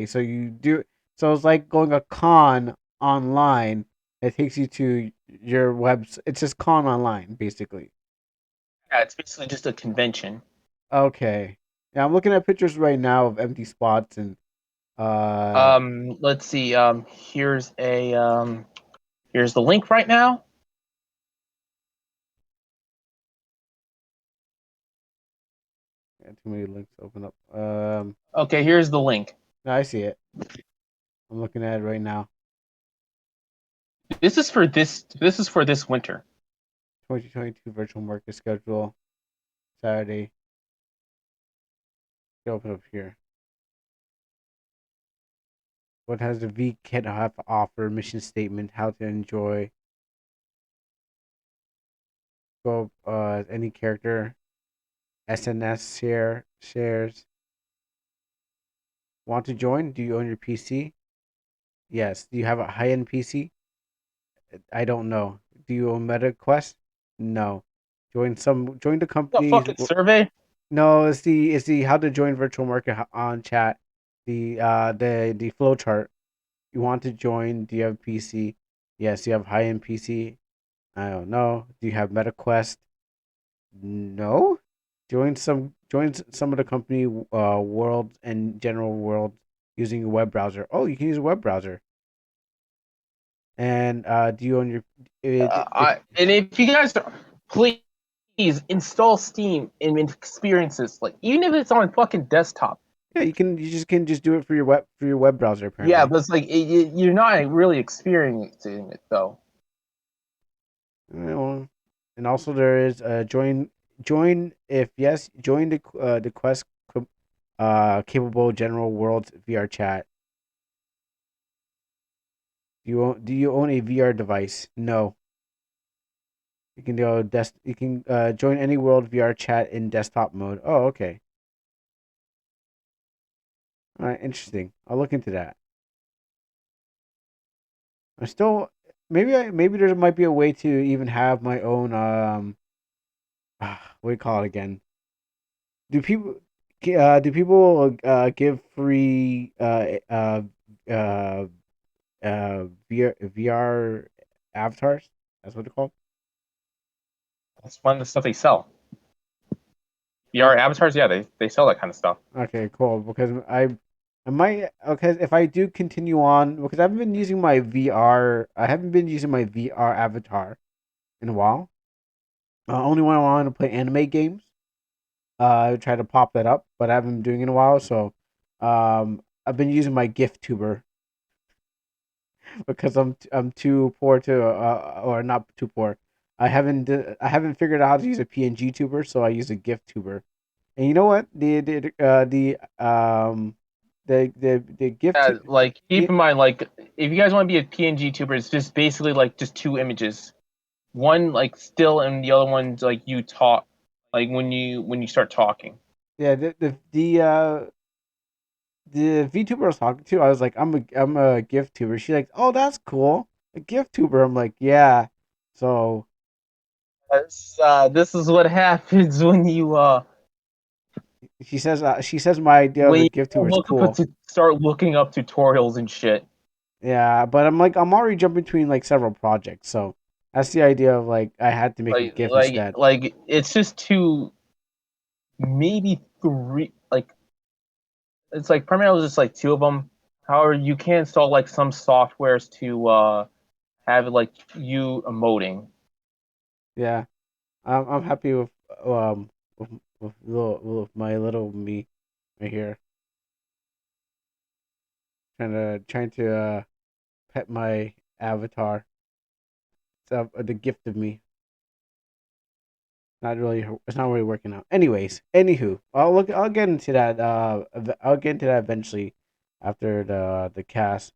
So you do. So it's like going a con online. It takes you to your webs. It's just con online, basically. Yeah, it's basically just a convention. Okay. Yeah, I'm looking at pictures right now of empty spots and Let's see. Here's the link right now. yeah, too many links open up. Okay, here's the link. No, I see it. I'm looking at it right now. This is for this. This is for this winter. 2022 virtual market schedule, Saturday. Open up here. What has the V kit have to offer? Mission statement. How to enjoy. Go any character. SNS shares. Want to join? Do you own your PC? Yes. Do you have a high end PC? I don't know. Do you own MetaQuest? No. Join the The company's. fucking survey. No, it's the how to join virtual market on chat. The flow chart. You want to join? Do you have PC? Yes. Do you have high end PC? I don't know. Do you have MetaQuest? No. Join some of the company world and general world using a web browser. Oh, you can use a web browser. And do you own your And if you guys please install Steam and experience this, like even if it's on fucking desktop. yeah, you just do it for your web browser Yeah, apparently. but it's like you're not really experiencing it though. Well, and also there is join if yes join the Quest capable general world VR chat. Do you own a VR device? No. You can join any world VR chat in desktop mode. Oh, okay. All right, interesting. I'll look into that. I'm still maybe there might be a way to even have my own what do you call it again? Do people give free uh VR avatars? That's what they're called. That's one of the stuff they sell. VR avatars, yeah, they sell that kind of stuff. Okay, cool. Because I might okay if I do continue on because I haven't been using my VR. I haven't been using my VR avatar in a while. Only when I want to play anime games. I try to pop that up, but I haven't been doing it in a while. So, I've been using my gift tuber because I'm too poor to or not too poor. I haven't figured out how to use a PNG tuber, so I use a gift tuber. And you know what? The gift Yeah, like keep the, in mind, like if you guys want to be a PNG tuber, it's just basically like just two images, one like still, and the other one's like you talk, like when you start talking. yeah the VTuber I was talking to, I was like, I'm a gift tuber. She's like, oh, that's cool, a gift tuber. I'm like, yeah. So This is what happens she says my idea of when a you gift tuber is cool. start looking up tutorials and shit. Yeah, but I'm like, I'm already jumping between like several projects, so that's the idea of like I had to make a Like GIF like instead. like it's just two, maybe three. Like it's like primarily just like two of them. However, you can install like some softwares to have it like you emoting. Yeah, I'm happy um with my little me right here, trying to pet my avatar. It's the gift of me. It's not really working out. Anyways, anywho, I'll get into that. I'll get into that eventually, after the cast.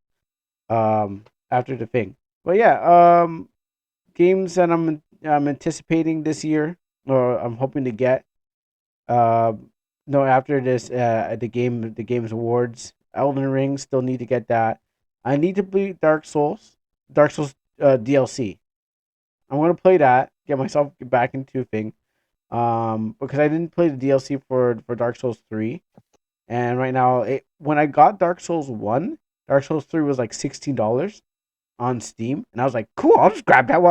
After the thing. But yeah, games that I'm I'm anticipating this year, or I'm hoping to get. Uh, no, after this, the game's awards, Elden Ring still need to get that. I need to beat Dark Souls DLC. I'm gonna play that, get myself back into a thing. Because I didn't play the DLC for Dark Souls 3, and right now, when I got Dark Souls 1, Dark Souls 3 was like $16 on Steam, and I was like, cool, I'll just grab that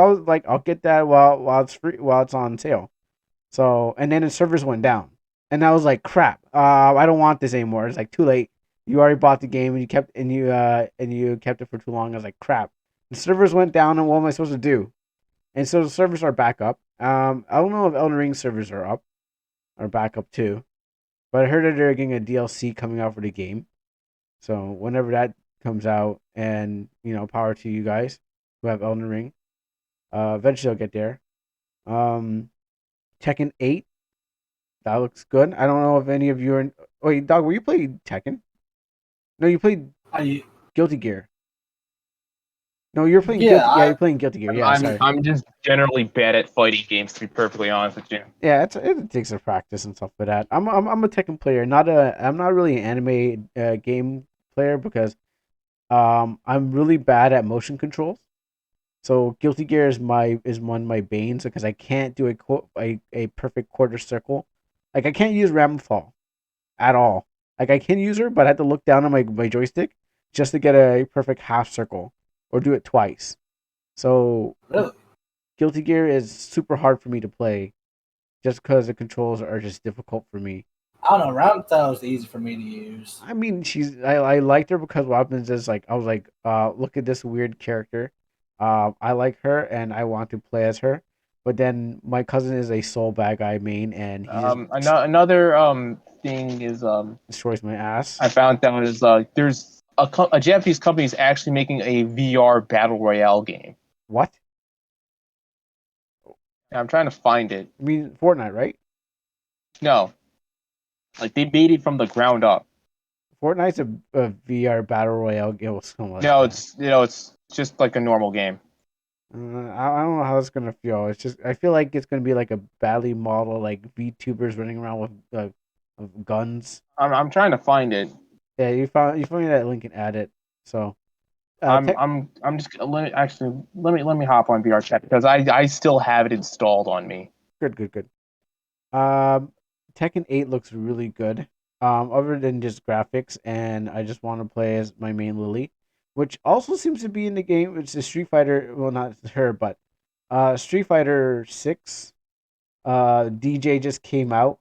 I'll get that while it's free, while it's on sale. So, and then the servers went down, and I was like, crap, I don't want this anymore. It's like too late. You already bought the game, and you kept it for too long. I was like, crap. The servers went down, and what am I supposed to do? And so the servers are back up. I don't know if Elden Ring servers are back up too, but I heard that they're getting a DLC coming out for the game. So whenever that comes out, and power to you guys who have Elden Ring. Eventually I'll get there. Um, Tekken 8, that looks good. I don't know if any of you are. Wait, dog, were you playing Tekken? No, you played I, Guilty Gear. No, you're playing yeah, Guilty. Yeah, you're playing Guilty Gear. Yeah, sorry. I'm just generally bad at fighting games, to be perfectly honest with you. Yeah, it takes a practice and stuff for that. I'm a Tekken player, I'm not really an anime game player because I'm really bad at motion controls. So Guilty Gear is one of my banes because I can't do a perfect quarter circle. Like I can't use Ramfall at all. Like I can use her, but I have to look down on my joystick just to get a perfect half circle or do it twice. So really. Guilty Gear is super hard for me to play just because the controls are just difficult for me. I don't know. Ramtha was easy for me to use. I mean, I liked her because what happens is like I was like, look at this weird character. I like her and I want to play as her. But then my cousin is a soul bad guy main and he just Another thing is destroys my ass. I found out is there's a Japanese company is actually making a VR battle royale game. What? I'm trying to find it. I mean Fortnite, right? No, like they made it from the ground up. Fortnite's a VR battle royale game. No, it's just like a normal game. I don't know how it's gonna feel. It's just I feel like it's gonna be like a badly modeled like VTubers running around with guns. I'm trying to find it. Yeah, you found that link and add it. So I'm just let me hop on VR chat because I still have it installed on me. good. Tekken 8 looks really good. Other than just graphics, and I just want to play as my main Lily, which also seems to be in the game. It's a Street Fighter. Well, not her, but Street Fighter 6. DJ just came out,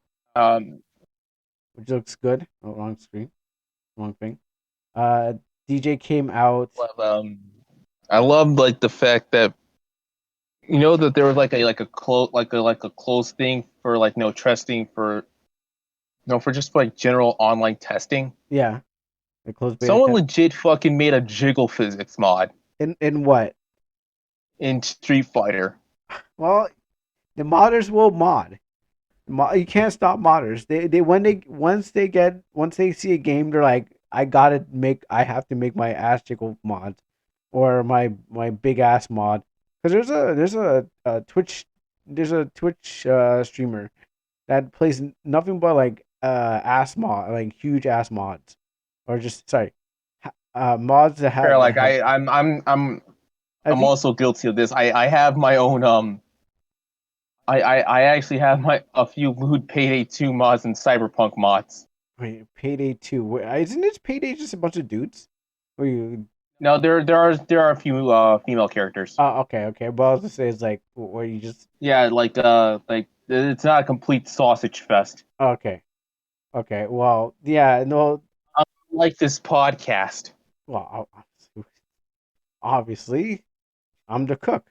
which looks good. Oh, wrong screen, wrong thing. DJ came out. I love like the fact that that there was like a closed thing for like no testing for for just like general online testing. Yeah, the closed beta. Someone legit fucking made a jiggle physics mod in what? in Street Fighter. Well, the modders will mod. You can't stop modders. Once they see a game, they're like, I have to make my ass jiggle mod, or my big ass mod. Because there's a Twitch streamer that plays nothing but like ass mod, like huge ass mods, or just sorry, mods that have. Fair, like I'm also guilty of this. I have my own I actually have a few lewd Payday 2 mods and Cyberpunk mods. Wait, Payday 2. Isn't this Payday just a bunch of dudes? Or you? No, there are a few female characters. Oh, okay. But I was gonna say it's like where you just. Yeah, like it's not a complete sausage fest. Okay. Well, yeah, no. Like this podcast. Well, obviously, I'm the cook.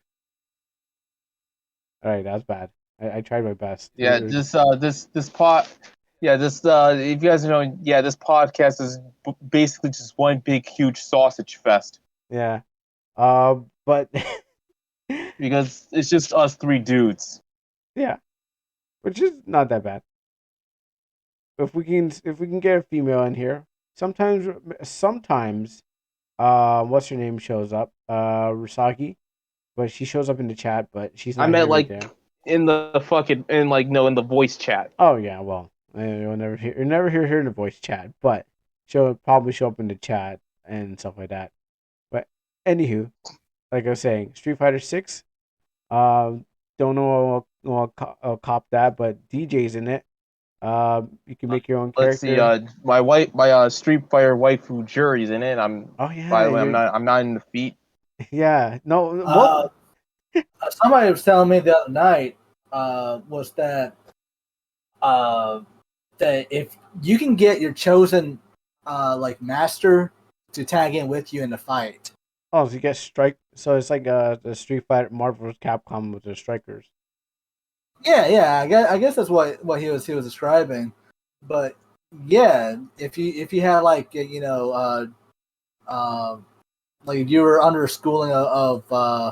All right, that's bad. I tried my best. Yeah, this pot. Yeah, if you guys know, yeah, this podcast is basically just one big huge sausage fest. Yeah. But because it's just us three dudes. Yeah, which is not that bad. If we can get a female in here, sometimes, what's her name shows up, Rusagi, but she shows up in the chat, but she's I not meant here right like there. in the fucking in like no in the voice chat. Oh yeah, well, you'll never hear her in the voice chat, but she'll probably show up in the chat and stuff like that. But anywho, like I was saying, Street Fighter 6. Don't know I'll cop that, but DJ's in it. You can make your own Let's see. character. My Street Fighter waifu jury's in it. Oh By yeah, the way, I'm not in the feet. yeah. No, Uh, what? Somebody was telling me the other night was that if you can get your chosen like master to tag in with you in the fight. Oh, so you get strike. So it's like the Street Fighter Marvel's Capcom with the strikers. Yeah. I guess that's what he was describing. But yeah, if you had like like if you were under schooling of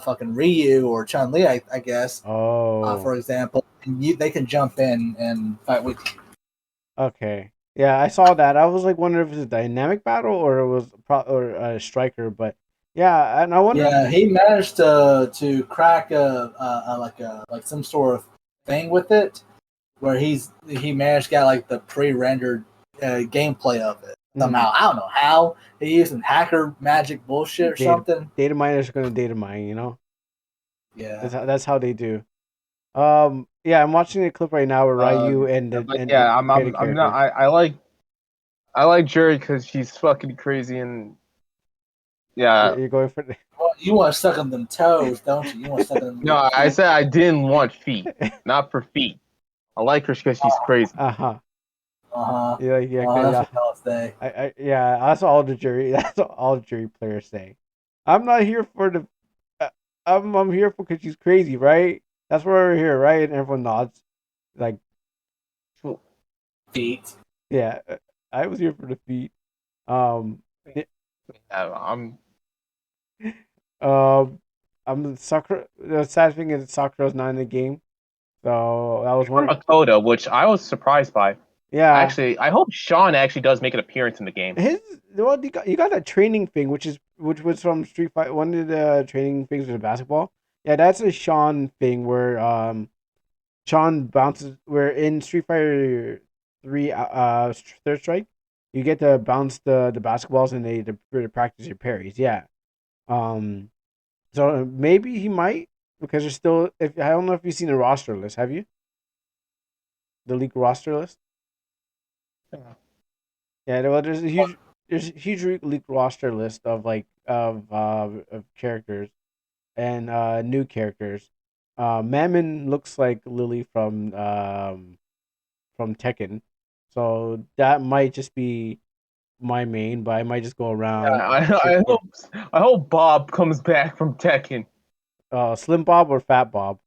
fucking Ryu or Chun Li, I guess, Oh, for example, they can jump in and fight with you. okay. Yeah, I saw that. I was like wondering if it was a dynamic battle or it was or a striker, but yeah, and I wonder. Yeah, he managed to crack a like some sort of thing with it, where he managed to get like the pre-rendered gameplay of it somehow. I don't know how he using hacker magic bullshit or something. Data miners are gonna data mine, you know. Yeah, That's how they do. Yeah, I'm watching a clip right now where Ryu and the But and yeah, the creative I'm not. character. I like Jury because she's fucking crazy and yeah. You're going for the... you want to suck on them toes, don't you? You want to suck on them. No, I said I didn't want feet, not for feet. I like her because she's crazy. Uh-huh. Yeah, Yeah, that's what y'all say. yeah, that's all the jury. That's what all the jury players say. I'm not here for the. I'm here for because she's crazy, right? That's why we're here, right? And everyone nods, like, Feet. yeah. I was here for the feet. Um, I'm I'm Sakura. The sad thing is Sakura's not in the game, so that was one. Makoto, which I was surprised by. Yeah, Actually, I hope Sean actually does make an appearance in the game. You got that training thing, which was from Street Fighter. One of the training things with the basketball. Yeah, that's a Sean thing where Sean bounces. Where in Street Fighter 3 Third Strike, you get to bounce the basketballs and they to practice your parries. Yeah. Um. So maybe he might because there's still. If I don't know if you've seen the roster list, have you? The league roster list. Yeah, well, there's a huge league roster list of like of characters and new characters. Mammon looks like Lily from Tekken, so that might just be my main, but I might just go around. I hope Bob comes back from Tekken. Slim Bob or Fat Bob.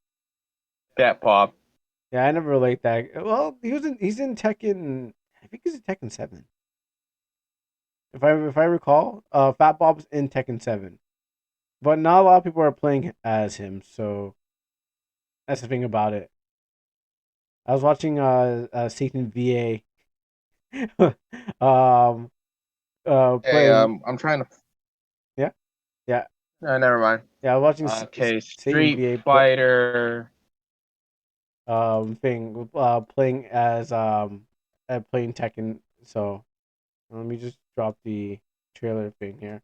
That Bob. Yeah, I never liked that. Well, he's in Tekken. I think he's in Tekken 7. If I recall, Fat Bob's in Tekken 7. But not a lot of people are playing as him, so that's the thing about it. I was watching Satan VA Hey, playing. I'm trying to. Yeah. Yeah. Never mind. Yeah, I was watching Okay, Satan Street VA Fighter. thing playing as playing Tekken. So let me just drop the trailer thing here.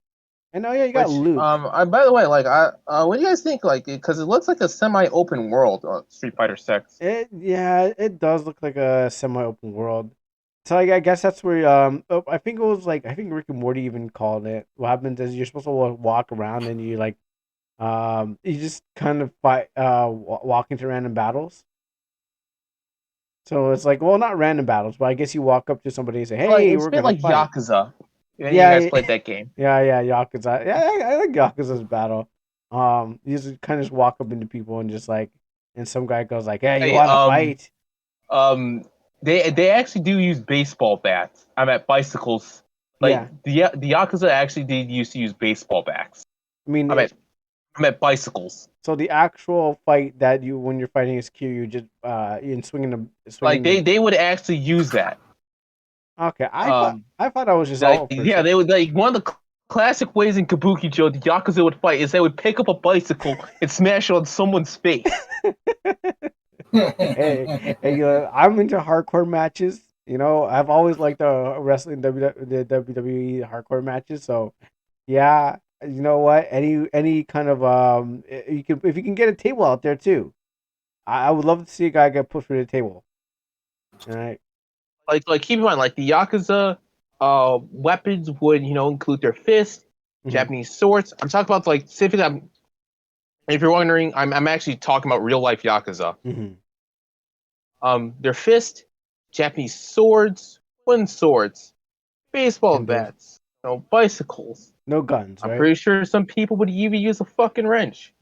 And oh yeah, you got Luke. By the way, like, what do you guys think? Like, because it looks like a semi-open world, Street Fighter 6. It does look like a semi-open world. So I guess that's where I think it was like I think Rick and Morty even called it. What happens is you're supposed to walk around and you like you just kind of fight walk into random battles. So it's like, well, not random battles, but I guess you walk up to somebody and say, Like, "Hey, it's we're a bit gonna like fight." Yakuza. Yeah, you Yeah, guys played that game. yeah, Yakuza. Yeah, I like Yakuza's battle. You just kind of just walk up into people and just like, and some guy goes like, "Hey, you Hey, want to fight?" um, they actually do use baseball bats. I'm at bicycles. Like Yeah, the Yakuza actually did used to use baseball bats. I mean, I'm at bicycles. so the actual fight that you when you're fighting is Q, you just in Like they would actually use that. Okay, I thought I was just Like, all for yeah, they would like one of the classic ways in Kabuki Joe the Yakuza would fight is they would pick up a bicycle and smash it on someone's face. Hey, I'm into hardcore matches. I've always liked the wrestling the WWE hardcore matches. So yeah, you know what? Any kind of you can if you can get a table out there too. I would love to see a guy get pushed through the table. All right. Like keep in mind, like the Yakuza weapons would, include their fists, Mhm. Japanese swords. I'm talking about like specifically. If you're wondering, I'm actually talking about real life Yakuza. Mhm. Their fist, Japanese swords, wooden swords, baseball Kendos. bats, bicycles. No guns, I'm right? pretty sure some people would even use a fucking wrench,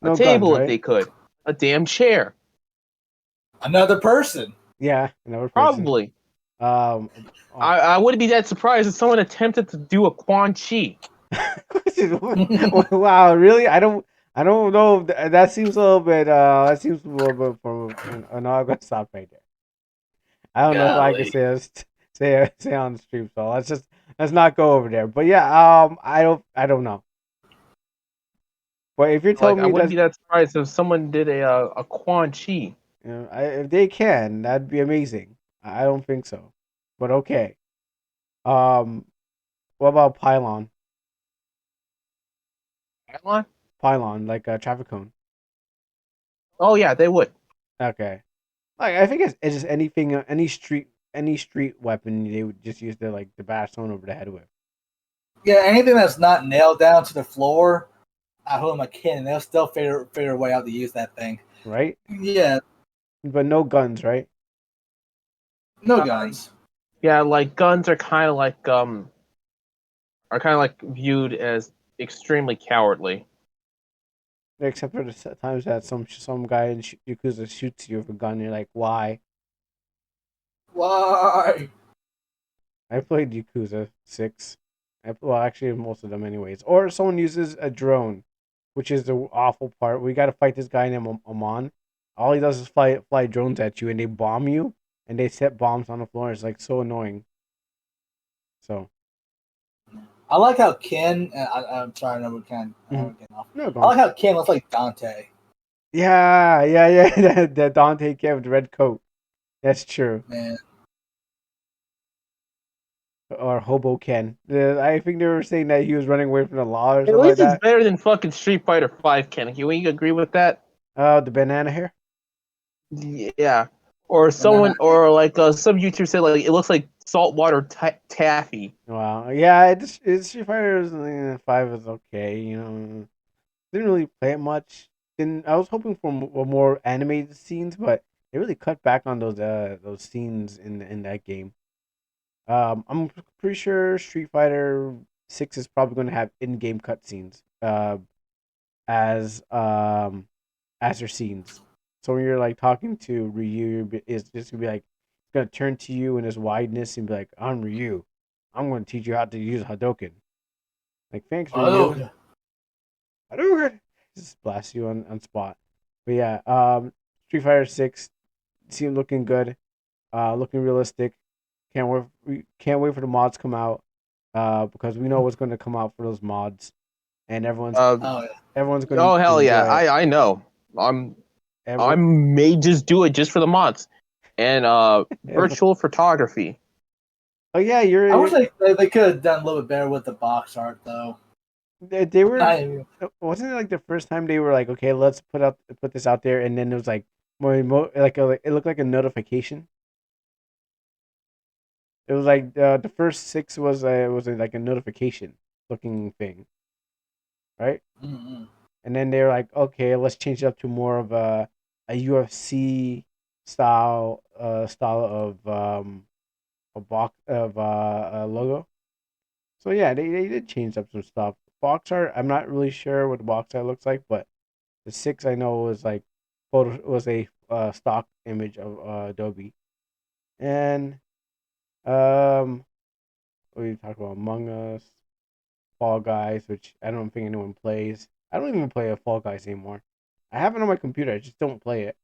a No guns, table if right? they could, a damn chair, Another person. Yeah, another person. probably. Um, I wouldn't be that surprised if someone attempted to do a Quan Chi. wow, really? I don't know. That seems a little bit. That seems a little bit from. No, I'm gonna stop right there. I don't know if I can Golly. say on the stream, so let's not go over there. But yeah, I don't know. But if you're Like telling I me wouldn't that be that surprised if someone did a Quan Chi. if they can, that'd be amazing. I don't think so, but okay. Um, what about pylon? Pylon? Pylon, like a traffic cone. Oh yeah, they would. Okay. Like I think it's just anything, any street weapon they would just use to bash someone over the head with, Yeah, anything that's not nailed down to the floor, I hold them a kid, and they'll still figure a way out to use that thing. right? Yeah, But no guns, right? no guns. Yeah, like guns are kind of like viewed as extremely cowardly. Except for the times that some guy in Yakuza shoots you with a gun, you're like, why? Why? I played Yakuza 6. Well, actually, most of them, anyways. Or someone uses a drone, which is the awful part. We got to fight this guy named Amon. All he does is fly drones at you, and they bomb you, and they set bombs on the floor. It's like so annoying. So, I like how Ken. I'm sorry, no, we can't. Mhm. Off. No, go I like on. how Ken looks like Dante. Yeah. that Dante kid with the red coat. That's true. Man, Or Hobo Ken. I think they were saying that he was running away from the law or At something like least it's that. better than fucking Street Fighter Five, Ken. Can we agree with that? The banana hair. Yeah. Or and then or like some YouTuber said, like it looks like saltwater taffy. Wow. Yeah, it's Street Fighter 5 is okay. Didn't really play it much. Didn't I was hoping for more animated scenes, but they really cut back on those scenes in that game. I'm pretty sure Street Fighter 6 is probably going to have in-game cutscenes. As as their scenes. So when you're like talking to Ryu, it's just gonna be like it's gonna turn to you in his wideness and be like, "I'm Ryu. I'm gonna teach you how to use Hadouken." Like, thanks, Ryu. oh, Hadouken. Just blast you on spot. But yeah, Street Fighter 6 seemed looking good, looking realistic. We can't wait for the mods to come out, because we know what's going to come out for those mods, and Uh, oh yeah. everyone's going oh to hell yeah, enjoy it. I know. I'm I Everyone, may just do it just for the mods and everyone, virtual photography. oh yeah, I wish they could have done a little bit better with the box art though. they were. Not even, Wasn't it like the first time they were like, okay, let's put this out there, and then it was like it looked like a notification. It was like the first six was like a notification looking thing, right? mm-mm. And then they were like, okay, let's change it up to more of a UFC style of a box of a logo. So yeah, they did change up some stuff. Box art, I'm not really sure what the box art looks like, but the six I know was like a stock image of Adobe. And we talk about Among Us, Fall Guys, which I don't think anyone plays. I don't even play a Fall Guys anymore. I have it on my computer. I just don't play it.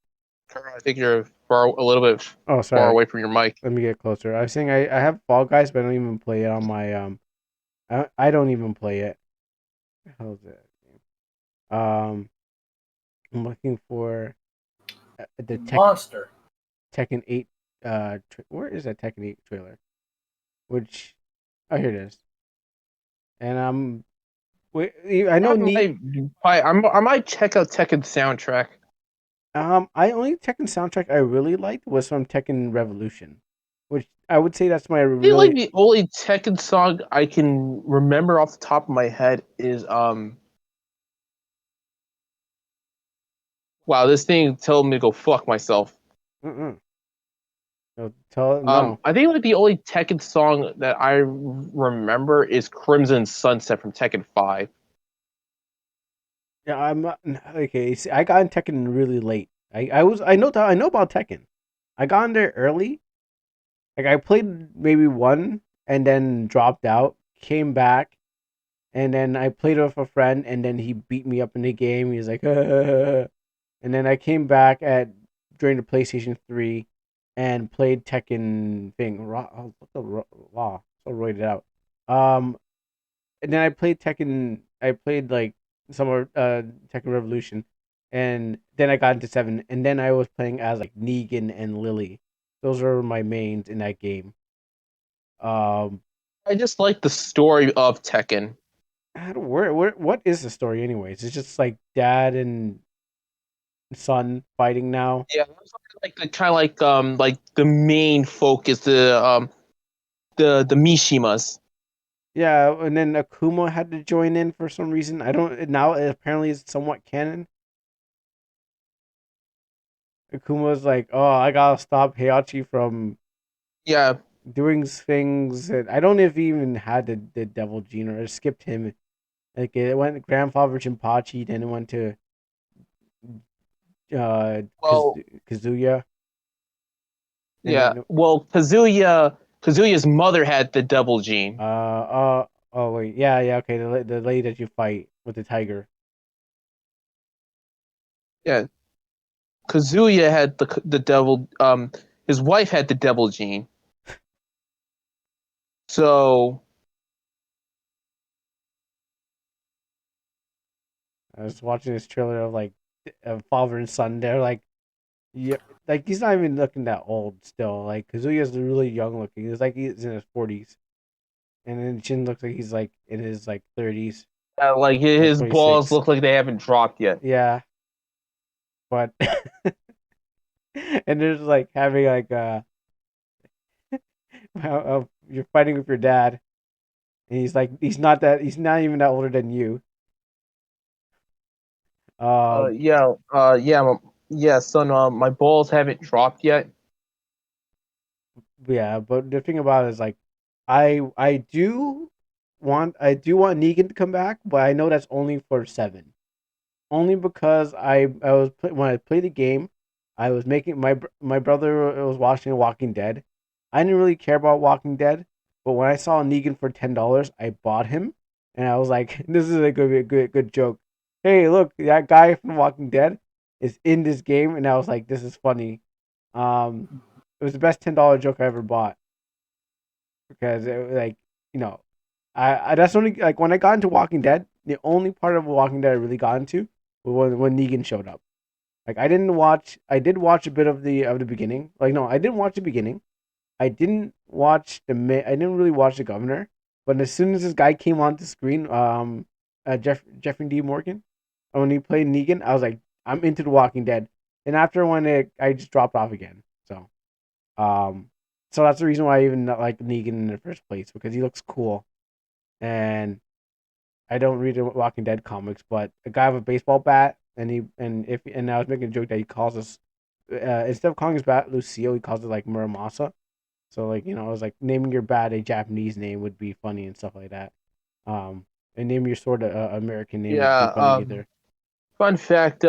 I think you're a little bit Oh, far sorry. away from your mic. Let me get closer. I was saying I have Fall Guys, but I don't even play it on my I don't even play it. How's that game? I'm looking for the Monster. Tekken 8. Where is that Tekken 8 trailer? Which, oh, here it is. And wait, I know I might check out Tekken soundtrack. I only Tekken soundtrack I really liked was from Tekken Revolution, which I would say that's my I feel like really. the only Tekken song I can remember off the top of my head is wow, this thing told me to go fuck myself. Mm-mm. No, no. I think like the only Tekken song that I remember is Crimson Sunset from Tekken 5. Yeah, I'm not okay. See, I got in Tekken really late. I know about Tekken. I got in there early. Like I played maybe one and then dropped out. Came back and then I played with a friend and then he beat me up in the game. He was like, and then I came back at during the PlayStation 3 and played Tekken thing. Raw, so roided out. Um, and then I played Tekken. I played like some more Tekken Revolution, and then I got into 7, and then I was playing as like Negan and Lily. Those were my mains in that game. Um, I just like the story of Tekken. what is the story anyways? It's just like dad and son fighting now. Yeah, that's like the kind of like the main focus, the Mishimas. Yeah, and then Akuma had to join in for some reason. I don't now. It apparently is somewhat canon. Akuma's like, oh, I gotta stop Heihachi from Yeah, doing things. And I don't know if he even had the devil gene or it skipped him. Like it went to grandfather Jinpachi, then it went to uh well, Kazuya, and yeah, then well, Kazuya's mother had the double gene. oh wait, yeah, okay, the lady that you fight with the tiger. Yeah, Kazuya had the devil. His wife had the devil gene. So I was watching this trailer of like father and son. They're like, yeah, like he's not even looking that old still. Like Kazuya's really young looking. It's like he's in his 40s, and then Shin looks like he's like in his like 30s, like like his balls 26. look like they haven't dropped yet. Yeah, but and there's like having like you're fighting with your dad, and he's like he's not even that older than you. Um, Yeah, son. My balls haven't dropped yet. yeah, but the thing about it is like, I I do want Negan to come back, but I know that's only for 7. Only because when I played the game, I was making my brother was watching Walking Dead. I didn't really care about Walking Dead, but when I saw Negan for $10, I bought him, and I was like, "This is a good joke." Hey, look, that guy from Walking Dead is in this game, and I was like, "This is funny." Um, it was the best $10 joke I ever bought because it was like you know, I that's only like when I got into Walking Dead, the only part of Walking Dead I really got into was when Negan showed up. Like I did watch a bit of the beginning. Like no, I didn't watch the beginning. I didn't really watch the governor. But as soon as this guy came on the screen, Jeffrey D. Morgan, when he played Negan, I was like, I'm into The Walking Dead. And after I just dropped off again. Um, so that's the reason why I even not like Negan in the first place because he looks cool. And I don't read the Walking Dead comics, but a guy with a baseball bat, and I was making a joke that he calls us instead of calling his bat Lucille, he calls it like Muramasa. So like I was like naming your bat a Japanese name would be funny and stuff like that. And name your sword a American name would be Yeah. funny either. Fun fact.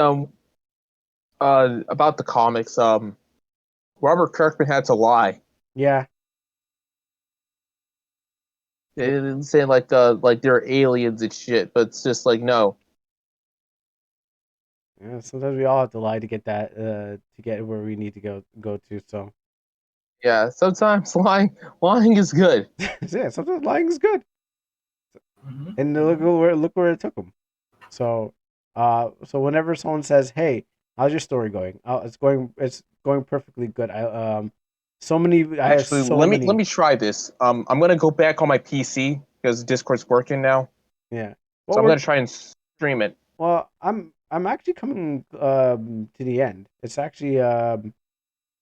About the comics. Robert Kirkman had to lie. Yeah, They didn't say like they're aliens and shit, but it's just like no. yeah. Sometimes we all have to lie to get that to get where we need to go to. So Yeah, sometimes lying is good. yeah, sometimes lying is good. Mhm. and look where it took him. So, so whenever someone says, "Hey, how's your story going?" It's going perfectly good. I have Actually, so let many. me try this. I'm gonna go back on my PC because Discord's working now. Yeah. So Well, I'm gonna try and stream it. I'm actually coming to the end. It's actually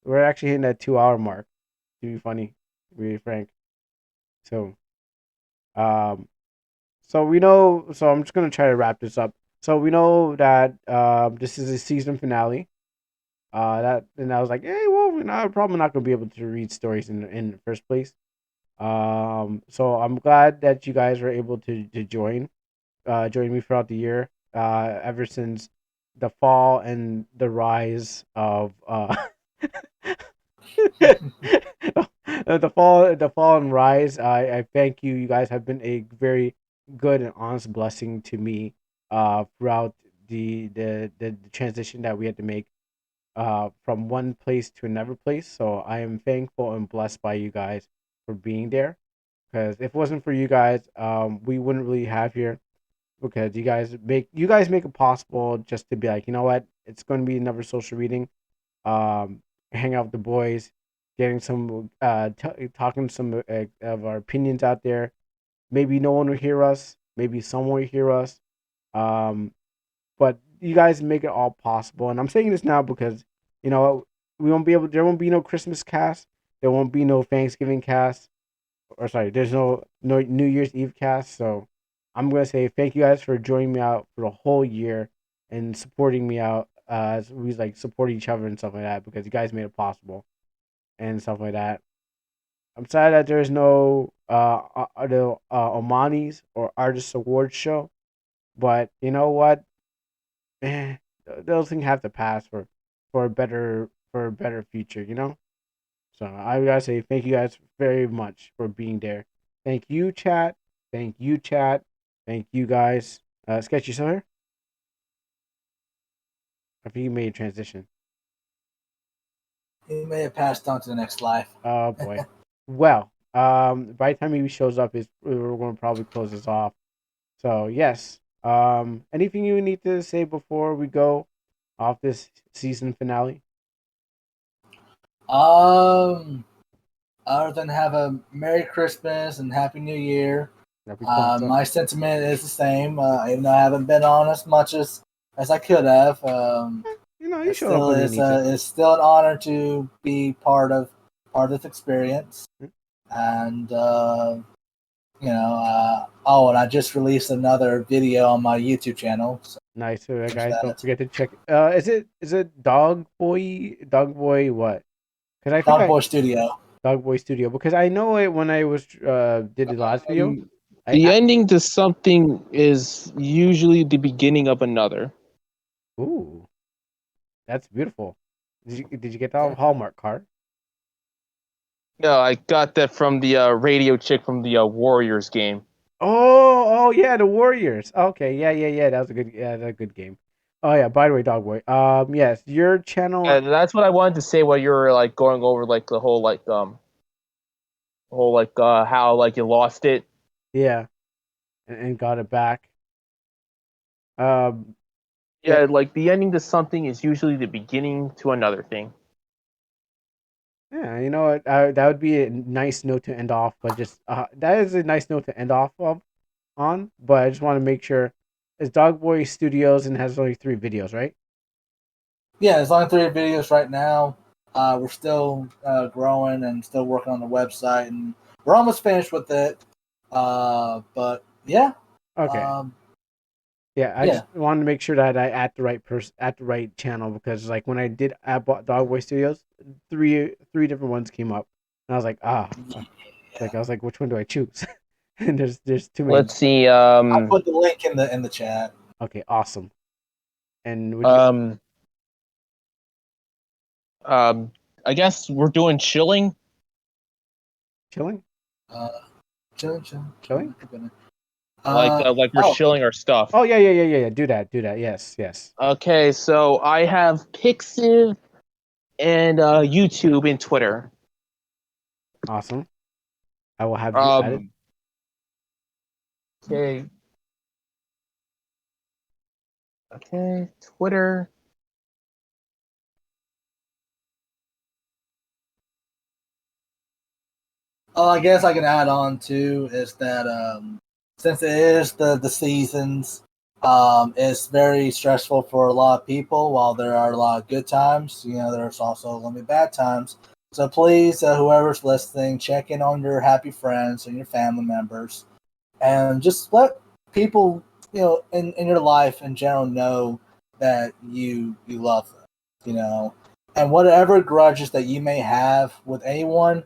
we're actually hitting that 2 hour mark. To be funny, to be frank. So um so we know. So I'm just gonna try to wrap this up. So we know that this is a season finale. That and I was like, hey, well, I'm probably not gonna be able to read stories in the first place. So I'm glad that you guys were able to join me throughout the year. Ever since the fall and the rise of the fall and rise. I thank you. You guys have been a very good and honest blessing to me throughout the transition that we had to make from one place to another place. So I am thankful and blessed by you guys for being there. Because if it wasn't for you guys, we wouldn't really have here. Because you guys make it possible just to be like, you know what, it's going to be another social reading. Um, hang out with the boys, getting some talking some of our opinions out there. Maybe no one will hear us. Maybe someone will hear us. Um, but you guys make it all possible. And I'm saying this now because you know we won't be able. There won't be no Christmas cast. There won't be no Thanksgiving cast. Or sorry, there's no New Year's Eve cast. So I'm gonna say thank you guys for joining me out for the whole year and supporting me out. As we like support each other and stuff like that because you guys made it possible and stuff like that. I'm sad that there's no the Omani's or Artist Awards show, but you know what? Eh, those things have to pass for a better future, you know. So I gotta say thank you guys very much for being there. Thank you, chat. Thank you, chat. Thank you guys. Sketch, you still here? I think you made a transition. He may have passed on to the next life. Oh boy. Well, by the time he shows up, we're going to probably close this off. So yes. Anything you need to say before we go off this season finale? Um, Other than have a Merry Christmas and Happy New Year. Happy Kwanzaa. My sentiment is the same. Even though I haven't been on as much as I could have, You it show up still when you is need to. it's still an honor to be part of this experience. And oh, and I just released another video on my YouTube channel. So Nice, there's guys. Don't that. forget to check. Is it Dog Boy what? Because I think Dog I Boy Studio. Dog Boy Studio because I know it when I was did the last video. Um, I, the I ending to something is usually the beginning of another. ooh, that's beautiful. Did you get that Hallmark card? No, I got that from the radio chick from the Warriors game. Oh yeah, the Warriors. Okay, yeah. That's a good game. Oh yeah. By the way, Dog Boy. Yes, your channel. And that's what I wanted to say while you were like going over like the whole like how like you lost it. Yeah, and got it back. Um, yeah, Yeah, like the ending to something is usually the beginning to another thing. yeah. You know what? That would be a nice note to end off. But just that is a nice note to end off of on. But I just want to make sure it's Dog Boy Studios and has only 3 videos, right? Yeah, there's only 3 videos right now. We're still growing and still working on the website, and we're almost finished with it. But yeah, Okay. um, Yeah, I yeah, just wanted to make sure that I at the right person at the right channel because like when I did add Dog Boy Studios, three different ones came up, and I was like, fuck. Like I was like, which one do I choose? And there's too many. Let's see. I'll put the link in the chat. Okay, awesome. And would you Um, um, I guess we're doing chilling. chilling? Uh, chilling, chilling, Chilling? chilling. Like we're Oh, shilling our stuff. Oh yeah. Do that. Yes, yes. Okay, so I have Pixiv and YouTube and Twitter. Awesome. I will have you added. Um, Okay. Okay. Twitter. I guess I can add on too is that since it is the seasons, it's very stressful for a lot of people. While there are a lot of good times, there's also going to be bad times. So please, whoever's listening, check in on your happy friends and your family members, and just let people in your life in general know that you love them. And whatever grudges that you may have with anyone,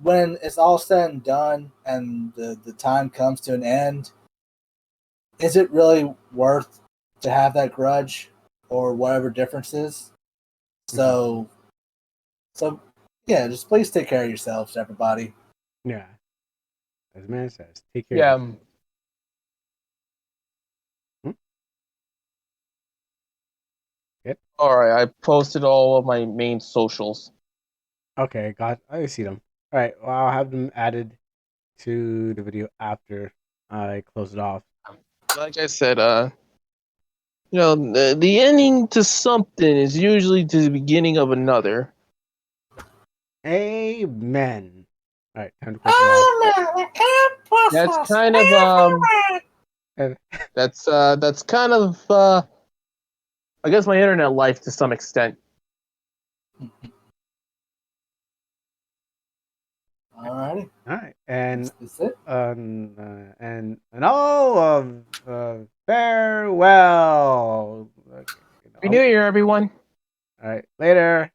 when it's all said and done and the time comes to an end, is it really worth to have that grudge or whatever differences? So, so yeah, just please take care of yourselves, everybody. Yeah. As the man says, take care Yeah. of yourself. Good. All right. I posted all of my main socials. Okay, I see them. All right, well, I'll have them added to the video after I close it off. Like I said, the ending to something is usually to the beginning of another. Amen. All right, time to close it off. That's kind of that's kind of I guess my internet life to some extent. Alrighty. All right, and That's it. and all of farewell. Okay, Happy New Year, everyone. All right, later.